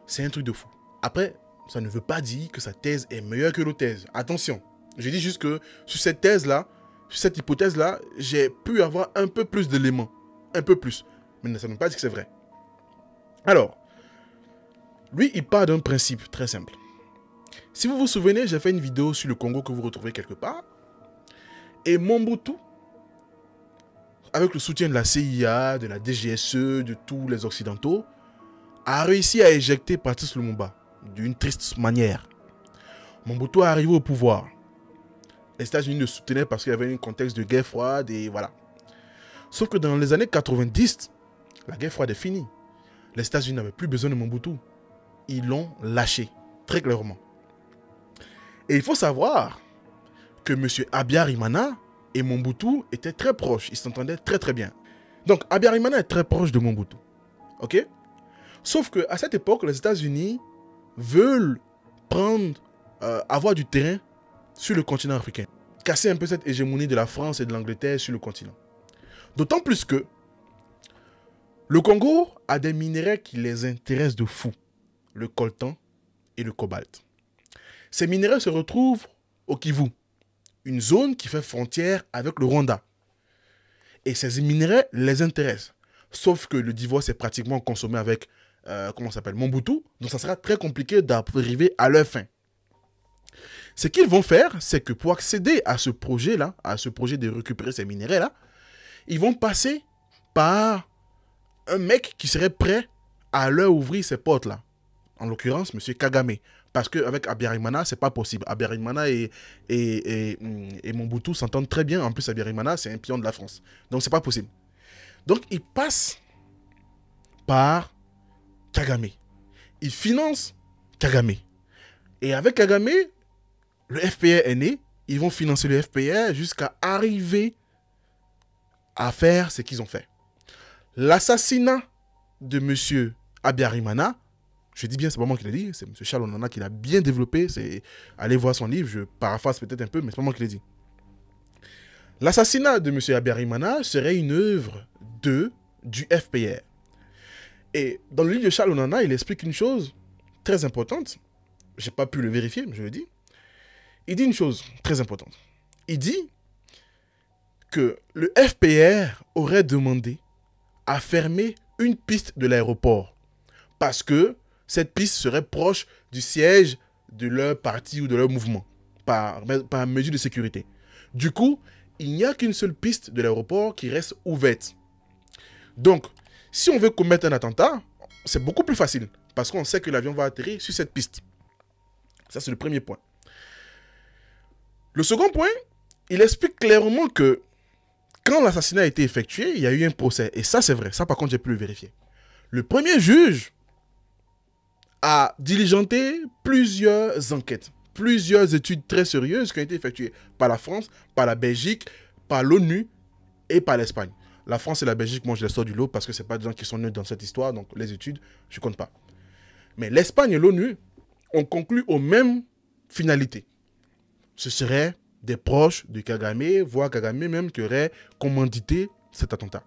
c'est un truc de fou. Après, ça ne veut pas dire que sa thèse est meilleure que l'autre thèse. Attention, je dis juste que sur cette thèse-là, sur cette hypothèse-là, j'ai pu avoir un peu plus d'éléments. Un peu plus. Mais ça ne veut pas dire que c'est vrai. Alors, lui, il part d'un principe très simple. Si vous vous souvenez, j'ai fait une vidéo sur le Congo que vous retrouvez quelque part. Et Mobutu, avec le soutien de la CIA, de la DGSE, de tous les Occidentaux, a réussi à éjecter Patrice Lumumba d'une triste manière. Mobutu est arrivé au pouvoir. Les États-Unis le soutenaient parce qu'il y avait un contexte de guerre froide et voilà. Sauf que dans les années 90, la guerre froide est finie. Les États-Unis n'avaient plus besoin de Mobutu. Ils l'ont lâché, très clairement. Et il faut savoir que M. Habyarimana et Mobutu étaient très proches. Ils s'entendaient très très bien. Donc Habyarimana est très proche de Mobutu. Ok? Sauf qu'à cette époque, les États-Unis veulent avoir du terrain sur le continent africain. Casser un peu cette hégémonie de la France et de l'Angleterre sur le continent. D'autant plus que le Congo a des minéraux qui les intéressent de fou. Le coltan et le cobalt. Ces minéraux se retrouvent au Kivu, une zone qui fait frontière avec le Rwanda. Et ces minéraux les intéressent. Sauf que le divorce est pratiquement consommé avec, Mobutu. Donc ça sera très compliqué d'arriver à leur fin. Ce qu'ils vont faire, c'est que pour accéder à ce projet-là, à ce projet de récupérer ces minéraux-là, ils vont passer par un mec qui serait prêt à leur ouvrir ces portes-là. En l'occurrence, M. Kagame. Parce qu'avec Habyarimana, ce n'est pas possible. Habyarimana et Mobutu s'entendent très bien. En plus, Habyarimana, c'est un pion de la France. Donc, ce n'est pas possible. Donc, ils passent par Kagame. Ils financent Kagame. Et avec Kagame, le FPR est né. Ils vont financer le FPR jusqu'à arriver à faire ce qu'ils ont fait. L'assassinat de M. Habyarimana, je dis bien, c'est pas moi qui l'ai dit, c'est M. Charles Onana qui l'a bien développé. Allez voir son livre, je paraphrase peut-être un peu, mais c'est pas moi qui l'ai dit. L'assassinat de M. Habyarimana serait une œuvre du FPR. Et dans le livre de Charles Onana, il explique une chose très importante. Je n'ai pas pu le vérifier, mais je le dis. Il dit une chose très importante. Il dit que le FPR aurait demandé à fermer une piste de l'aéroport parce que cette piste serait proche du siège de leur parti ou de leur mouvement par mesure de sécurité. Du coup, il n'y a qu'une seule piste de l'aéroport qui reste ouverte. Donc, si on veut commettre un attentat, c'est beaucoup plus facile parce qu'on sait que l'avion va atterrir sur cette piste. Ça, c'est le premier point. Le second point, il explique clairement que quand l'assassinat a été effectué, il y a eu un procès. Et ça, c'est vrai. Ça, par contre, j'ai pu le vérifier. Le premier juge a diligenté plusieurs enquêtes, plusieurs études très sérieuses qui ont été effectuées par la France, par la Belgique, par l'ONU et par l'Espagne. La France et la Belgique, moi, je les sors du lot parce que ce n'est pas des gens qui sont neutres dans cette histoire. Donc, les études, je ne compte pas. Mais l'Espagne et l'ONU ont conclu aux mêmes finalités. Ce serait des proches de Kagame, voire Kagame même, qui aurait commandité cet attentat.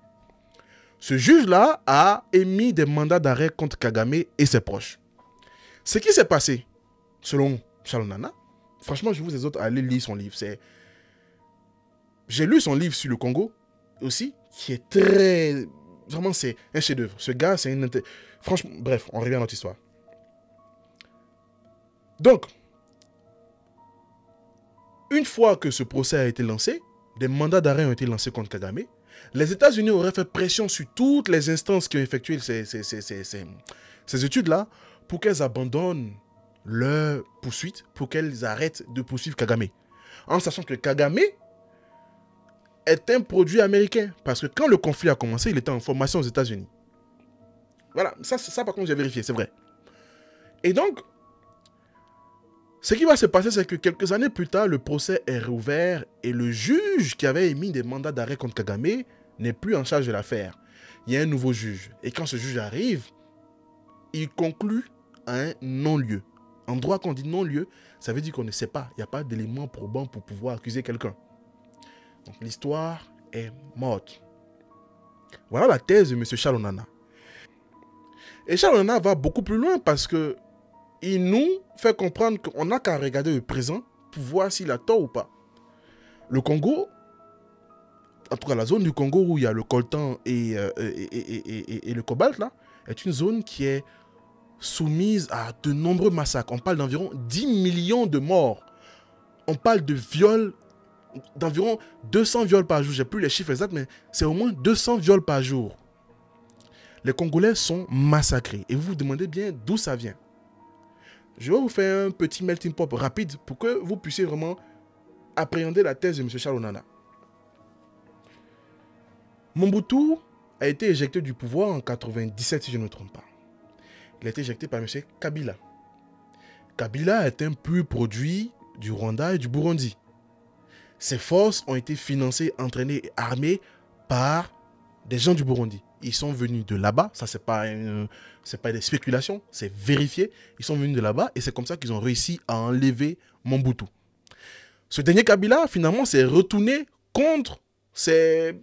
Ce juge-là a émis des mandats d'arrêt contre Kagame et ses proches. Ce qui s'est passé, selon Charles Onana, franchement, je vous ai autres à aller lire son livre. J'ai lu son livre sur le Congo aussi, qui est très... Vraiment, c'est un chef-d'œuvre. Ce gars, c'est une... Franchement, bref, on revient à notre histoire. Donc, une fois que ce procès a été lancé, des mandats d'arrêt ont été lancés contre Kagame. Les États-Unis auraient fait pression sur toutes les instances qui ont effectué ces études-là pour qu'elles abandonnent leur poursuite, pour qu'elles arrêtent de poursuivre Kagame. En sachant que Kagame est un produit américain. Parce que quand le conflit a commencé, il était en formation aux États-Unis. Voilà, ça par contre j'ai vérifié, c'est vrai. Et donc, ce qui va se passer, c'est que quelques années plus tard, le procès est rouvert et le juge qui avait émis des mandats d'arrêt contre Kagame n'est plus en charge de l'affaire. il y a un nouveau juge. Et quand ce juge arrive, il conclut à un non-lieu. En droit, quand on dit non-lieu, ça veut dire qu'on ne sait pas. Il n'y a pas d'éléments probants pour pouvoir accuser quelqu'un. Donc l'histoire est morte. Voilà la thèse de M. Charles Onana. Et Charles Onana va beaucoup plus loin parce que il nous fait comprendre qu'on n'a qu'à regarder le présent pour voir s'il a tort ou pas. Le Congo, en tout cas la zone du Congo où il y a le coltan et le cobalt, là, est une zone qui est soumise à de nombreux massacres. On parle d'environ 10 millions de morts. On parle de viols, d'environ 200 viols par jour. Je n'ai plus les chiffres exacts, mais c'est au moins 200 viols par jour. Les Congolais sont massacrés. Et vous vous demandez bien d'où ça vient. Je vais vous faire un petit melting pot rapide pour que vous puissiez vraiment appréhender la thèse de M. Charles Onana. Mobutu a été éjecté du pouvoir en 1997, si je ne me trompe pas. Il a été éjecté par M. Kabila. Kabila est un pur produit du Rwanda et du Burundi. Ses forces ont été financées, entraînées et armées par des gens du Burundi. Ils sont venus de là-bas, ça c'est pas des spéculations, c'est vérifié. Ils sont venus de là-bas et c'est comme ça qu'ils ont réussi à enlever Mobutu. Ce dernier Kabila, finalement, s'est retourné contre ses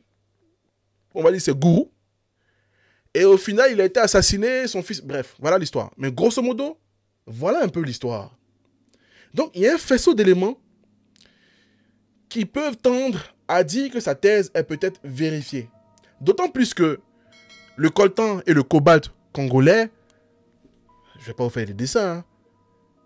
gourous. Et au final, il a été assassiné, son fils... Bref, voilà l'histoire. Mais grosso modo, voilà un peu l'histoire. Donc, il y a un faisceau d'éléments qui peuvent tendre à dire que sa thèse est peut-être vérifiée. D'autant plus que le coltan et le cobalt congolais, je ne vais pas vous faire des dessins, hein.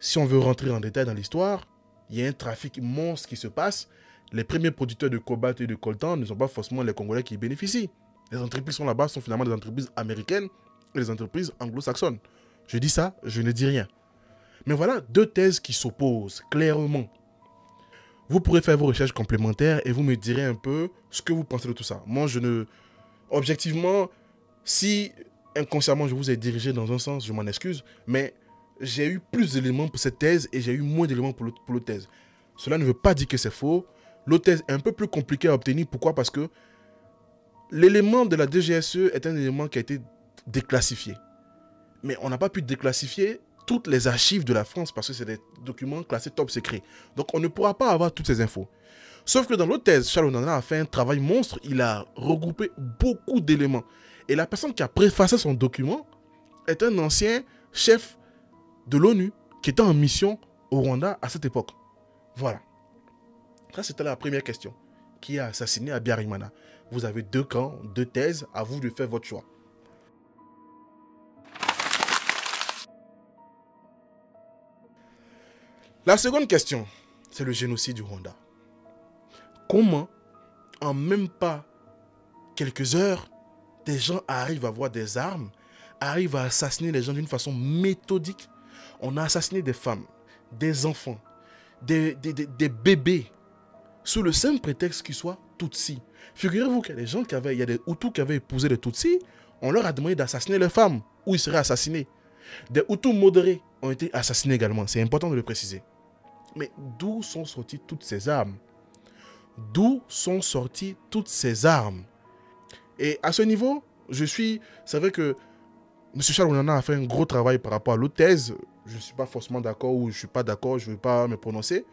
Si on veut rentrer en détail dans l'histoire, il y a un trafic monstre qui se passe. Les premiers producteurs de cobalt et de coltan ne sont pas forcément les Congolais qui bénéficient. Les entreprises sont là-bas, sont finalement des entreprises américaines et des entreprises anglo-saxonnes. Je dis ça, je ne dis rien. Mais voilà deux thèses qui s'opposent clairement. Vous pourrez faire vos recherches complémentaires et vous me direz un peu ce que vous pensez de tout ça. Moi, objectivement, si inconsciemment je vous ai dirigé dans un sens, je m'en excuse, mais j'ai eu plus d'éléments pour cette thèse et j'ai eu moins d'éléments pour l'autre thèse. Cela ne veut pas dire que c'est faux. L'autre thèse est un peu plus compliquée à obtenir. Pourquoi? Parce que l'élément de la DGSE est un élément qui a été déclassifié. Mais on n'a pas pu déclassifier toutes les archives de la France parce que c'est des documents classés top secret. Donc on ne pourra pas avoir toutes ces infos. Sauf que dans l'autre thèse, Charles Onana a fait un travail monstre. Il a regroupé beaucoup d'éléments. Et la personne qui a préfacé son document est un ancien chef de l'ONU qui était en mission au Rwanda à cette époque. Voilà. Ça, c'était la première question. Qui a assassiné Habyarimana? Vous avez deux camps, deux thèses, à vous de faire votre choix. La seconde question, c'est le génocide du Rwanda. Comment, en même pas quelques heures, des gens arrivent à avoir des armes, arrivent à assassiner les gens d'une façon méthodique? On a assassiné des femmes, des enfants, des bébés, sous le simple prétexte qu'ils soient Tutsis. Figurez-vous qu'il y a des gens il y a des Hutus qui avaient épousé des Tutsis, on leur a demandé d'assassiner les femmes, ou ils seraient assassinés. Des Hutus modérés ont été assassinés également, c'est important de le préciser. Mais d'où sont sorties toutes ces armes? D'où sont sorties toutes ces armes? Et à ce niveau, c'est vrai que M. Charles Onana a fait un gros travail par rapport à l'autre thèse. Je ne suis pas forcément d'accord ou je ne suis pas d'accord, je ne vais pas me prononcer.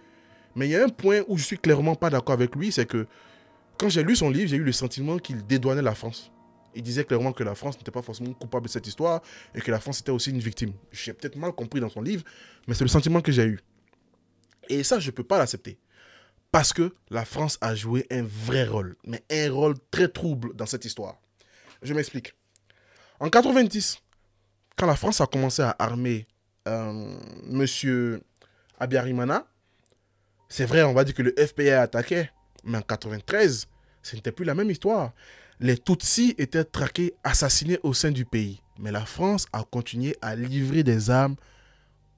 Mais il y a un point où je suis clairement pas d'accord avec lui, c'est que quand j'ai lu son livre, j'ai eu le sentiment qu'il dédouanait la France. Il disait clairement que la France n'était pas forcément coupable de cette histoire et que la France était aussi une victime. J'ai peut-être mal compris dans son livre, mais c'est le sentiment que j'ai eu. Et ça, je ne peux pas l'accepter. Parce que la France a joué un vrai rôle, mais un rôle très trouble dans cette histoire. Je m'explique. En 90, quand la France a commencé à armer M. Habyarimana, c'est vrai, on va dire que le FPA attaquait, mais en 93, ce n'était plus la même histoire. Les Tutsis étaient traqués, assassinés au sein du pays. Mais la France a continué à livrer des armes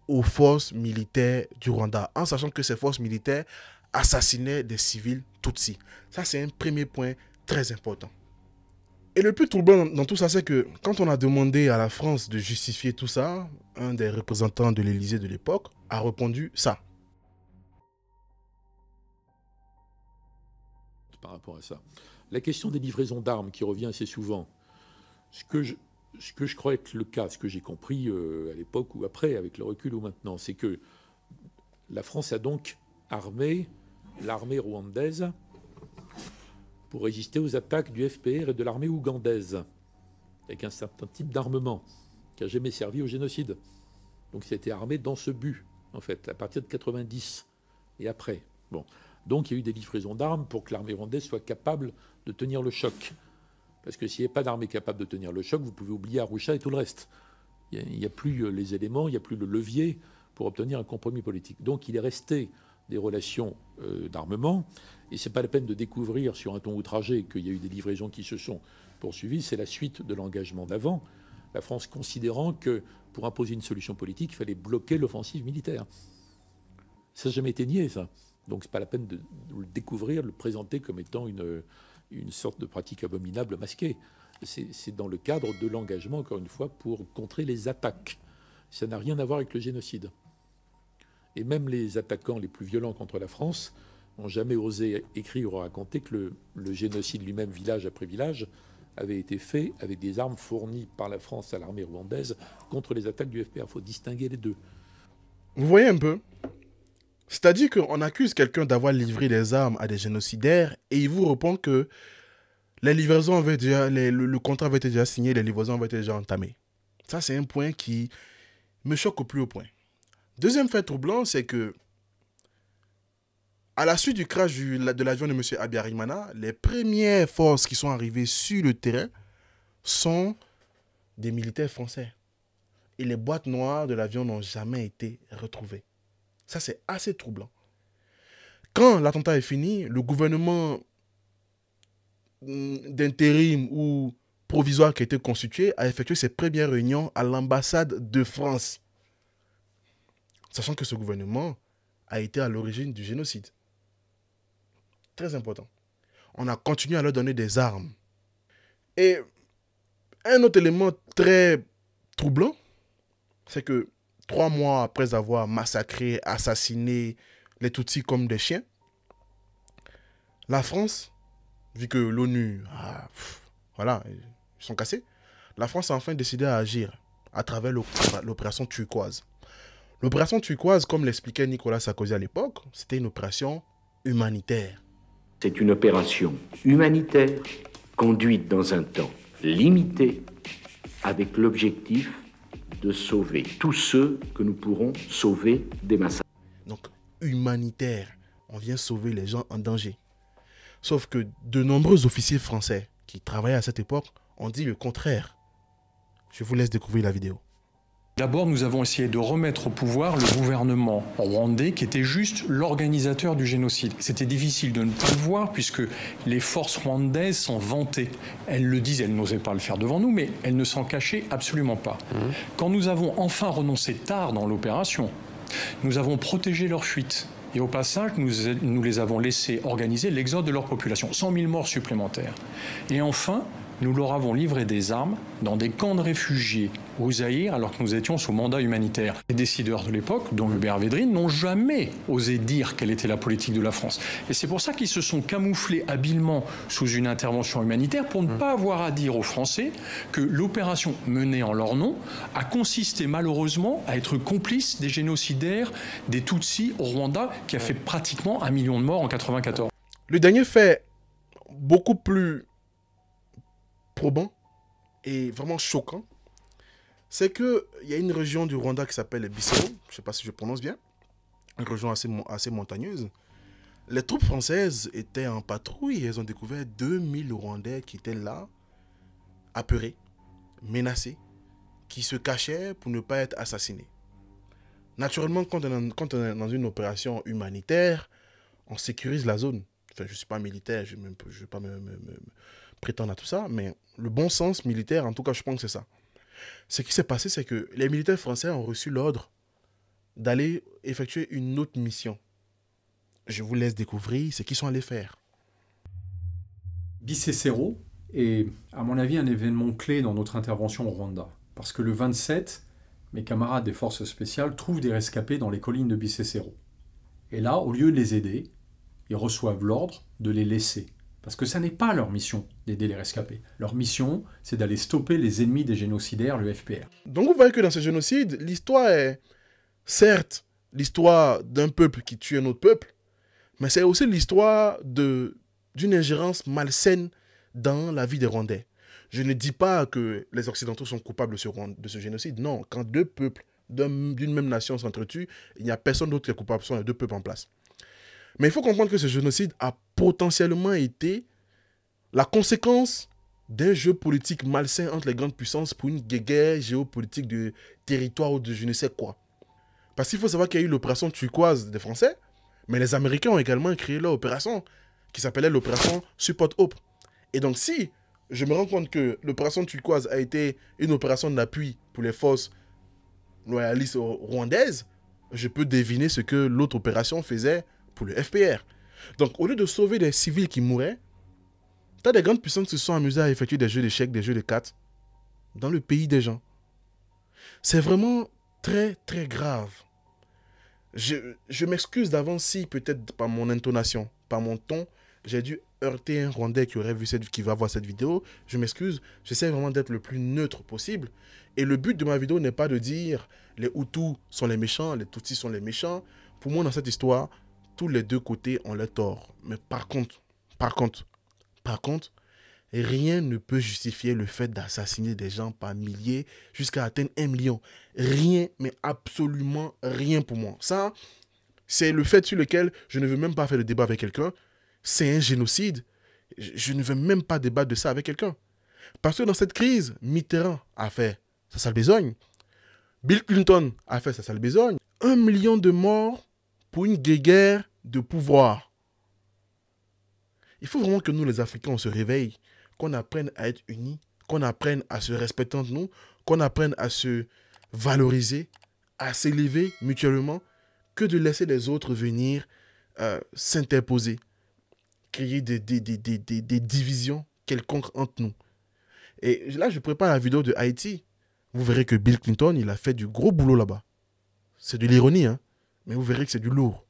aux forces militaires du Rwanda, en sachant que ces forces militaires assassinaient des civils Tutsis. Ça, c'est un premier point très important. Et le plus troublant dans tout ça, c'est que quand on a demandé à la France de justifier tout ça, un des représentants de l'Élysée de l'époque a répondu ça. Par rapport à ça. La question des livraisons d'armes qui revient assez souvent. Ce que je crois être le cas, ce que j'ai compris à l'époque ou après, avec le recul ou maintenant, c'est que la France a donc armé l'armée rwandaise pour résister aux attaques du FPR et de l'armée ougandaise, avec un certain type d'armement qui n'a jamais servi au génocide. Donc ça a été armé dans ce but, en fait, à partir de 90 et après. Bon. Donc il y a eu des livraisons d'armes pour que l'armée rwandaise soit capable de tenir le choc. Parce que s'il n'y a pas d'armée capable de tenir le choc, vous pouvez oublier Arusha et tout le reste. Il n'y a plus les éléments, il n'y a plus le levier pour obtenir un compromis politique. Donc il est resté des relations d'armement. Et ce n'est pas la peine de découvrir sur un ton outragé qu'il y a eu des livraisons qui se sont poursuivies. C'est la suite de l'engagement d'avant. La France considérant que pour imposer une solution politique, il fallait bloquer l'offensive militaire. Ça n'a jamais été nié, ça. Donc ce n'est pas la peine de le découvrir, de le présenter comme étant une sorte de pratique abominable masquée. C'est dans le cadre de l'engagement, encore une fois, pour contrer les attaques. Ça n'a rien à voir avec le génocide. Et même les attaquants les plus violents contre la France n'ont jamais osé écrire ou raconter que le génocide lui-même, village après village, avait été fait avec des armes fournies par la France à l'armée rwandaise contre les attaques du FPR. Il faut distinguer les deux. Vous voyez un peu? C'est-à-dire qu'on accuse quelqu'un d'avoir livré des armes à des génocidaires et il vous répond que les livraisons avaient déjà, le contrat avait été déjà signé, les livraisons avaient été déjà entamées. Ça, c'est un point qui me choque au plus haut point. Deuxième fait troublant, c'est que à la suite du crash de l'avion de M. Habyarimana, les premières forces qui sont arrivées sur le terrain sont des militaires français. Et les boîtes noires de l'avion n'ont jamais été retrouvées. Ça, c'est assez troublant. Quand l'attentat est fini, le gouvernement d'intérim ou provisoire qui a été constitué a effectué ses premières réunions à l'ambassade de France. Sachant que ce gouvernement a été à l'origine du génocide. Très important. On a continué à leur donner des armes. Et un autre élément très troublant, c'est que 3 mois après avoir massacré, assassiné les Tutsis comme des chiens, la France, vu que l'ONU, voilà, ils sont cassés, la France a enfin décidé à agir à travers l'opération Turquoise. L'opération Turquoise, comme l'expliquait Nicolas Sarkozy à l'époque, c'était une opération humanitaire. C'est une opération humanitaire conduite dans un temps limité avec l'objectif de sauver tous ceux que nous pourrons sauver des massacres. Donc, humanitaire, on vient sauver les gens en danger. Sauf que de nombreux officiers français qui travaillaient à cette époque ont dit le contraire. Je vous laisse découvrir la vidéo. D'abord, nous avons essayé de remettre au pouvoir le gouvernement rwandais qui était juste l'organisateur du génocide. C'était difficile de ne pas le voir puisque les forces rwandaises s'en vantaient. Elles le disent, elles n'osaient pas le faire devant nous, mais elles ne s'en cachaient absolument pas. Quand nous avons enfin renoncé tard dans l'opération, nous avons protégé leur fuite. Et au passage, nous les avons laissés organiser l'exode de leur population. 100 000 morts supplémentaires. Et enfin, nous leur avons livré des armes dans des camps de réfugiés au Zaïre alors que nous étions sous mandat humanitaire. Les décideurs de l'époque, dont Hubert Védrine, n'ont jamais osé dire quelle était la politique de la France. Et c'est pour ça qu'ils se sont camouflés habilement sous une intervention humanitaire pour ne pas avoir à dire aux Français que l'opération menée en leur nom a consisté malheureusement à être complice des génocidaires des Tutsis au Rwanda qui a fait pratiquement 1 million de morts en 1994. Le dernier fait beaucoup plus probant et vraiment choquant, c'est qu'il y a une région du Rwanda qui s'appelle Bissau, je ne sais pas si je prononce bien, une région assez montagneuse. Les troupes françaises étaient en patrouille et elles ont découvert 2000 Rwandais qui étaient là, apeurés, menacés, qui se cachaient pour ne pas être assassinés. Naturellement, quand on est dans une opération humanitaire, on sécurise la zone. Enfin, je ne suis pas militaire, je ne vais pas me prétendre à tout ça, mais le bon sens militaire, en tout cas, je pense que c'est ça. Ce qui s'est passé, c'est que les militaires français ont reçu l'ordre d'aller effectuer une autre mission. Je vous laisse découvrir ce qu'ils sont allés faire. Bicécero est, à mon avis, un événement clé dans notre intervention au Rwanda. Parce que le 27, mes camarades des forces spéciales trouvent des rescapés dans les collines de Bicécero. Et là, au lieu de les aider, ils reçoivent l'ordre de les laisser. Parce que ça n'est pas leur mission d'aider les rescapés. Leur mission, c'est d'aller stopper les ennemis des génocidaires, le FPR. Donc vous voyez que dans ce génocide, l'histoire est, certes, l'histoire d'un peuple qui tue un autre peuple, mais c'est aussi l'histoire d'une ingérence malsaine dans la vie des Rwandais. Je ne dis pas que les Occidentaux sont coupables de ce génocide. Non, quand deux peuples d'une même nation s'entretuent, il n'y a personne d'autre qui est coupable, ce sont les deux peuples en place. Mais il faut comprendre que ce génocide a potentiellement été la conséquence d'un jeu politique malsain entre les grandes puissances pour une guerre géopolitique de territoire ou de je ne sais quoi. Parce qu'il faut savoir qu'il y a eu l'opération turquoise des Français, mais les Américains ont également créé leur opération qui s'appelait l'opération Support Hope. Et donc si je me rends compte que l'opération turquoise a été une opération d'appui pour les forces loyalistes rwandaises, je peux deviner ce que l'autre opération faisait pour le FPR. Donc, au lieu de sauver des civils qui mouraient, tu as des grandes puissances qui se sont amusées à effectuer des jeux d'échecs, des jeux de cartes, dans le pays des gens. C'est vraiment très, très grave. Je m'excuse d'avance si, peut-être par mon intonation, par mon ton, j'ai dû heurter un Rwandais qui va voir cette vidéo. Je m'excuse, j'essaie vraiment d'être le plus neutre possible. Et le but de ma vidéo n'est pas de dire les Hutus sont les méchants, les Tutsis sont les méchants. Pour moi, dans cette histoire, tous les deux côtés ont leur tort. Mais par contre, rien ne peut justifier le fait d'assassiner des gens par milliers jusqu'à atteindre 1 million. Rien, mais absolument rien pour moi. Ça, c'est le fait sur lequel je ne veux même pas faire de débat avec quelqu'un. C'est un génocide. Je ne veux même pas débattre de ça avec quelqu'un. Parce que dans cette crise, Mitterrand a fait sa sale besogne. Bill Clinton a fait sa sale besogne. 1 million de morts pour une guerre de pouvoir. Il faut vraiment que nous, les Africains, on se réveille, qu'on apprenne à être unis, qu'on apprenne à se respecter entre nous, qu'on apprenne à se valoriser, à s'élever mutuellement, que de laisser les autres venir s'interposer, créer des divisions quelconques entre nous. Et là, je prépare la vidéo de Haïti. Vous verrez que Bill Clinton, il a fait du gros boulot là-bas. C'est de l'ironie, hein, mais vous verrez que c'est du lourd.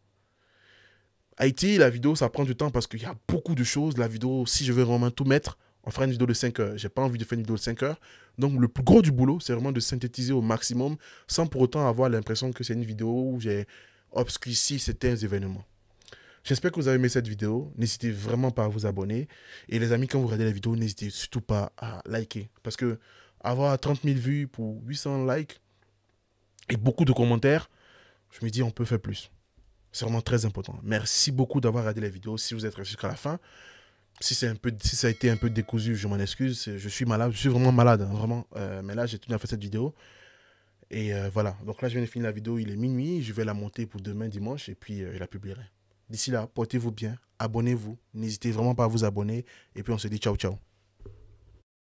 Haïti, la vidéo, ça prend du temps parce qu'il y a beaucoup de choses. La vidéo, si je veux vraiment tout mettre, on fera une vidéo de 5 heures. J'ai pas envie de faire une vidéo de 5 heures. Donc, le plus gros du boulot, c'est vraiment de synthétiser au maximum sans pour autant avoir l'impression que c'est une vidéo où j'ai obscurci certains événements. J'espère que vous avez aimé cette vidéo. N'hésitez vraiment pas à vous abonner. Et les amis, quand vous regardez la vidéo, n'hésitez surtout pas à liker. Parce que avoir 30 000 vues pour 800 likes et beaucoup de commentaires, je me dis on peut faire plus. C'est vraiment très important. Merci beaucoup d'avoir regardé la vidéo. Si vous êtes resté jusqu'à la fin, si ça a été un peu décousu, je m'en excuse. Je suis malade, je suis vraiment malade, hein, vraiment. Mais là, j'ai tenu à faire cette vidéo. Et voilà. Donc là, je viens de finir la vidéo. Il est minuit. Je vais la monter pour demain dimanche et puis je la publierai. D'ici là, portez-vous bien. Abonnez-vous. N'hésitez vraiment pas à vous abonner. Et puis on se dit ciao, ciao.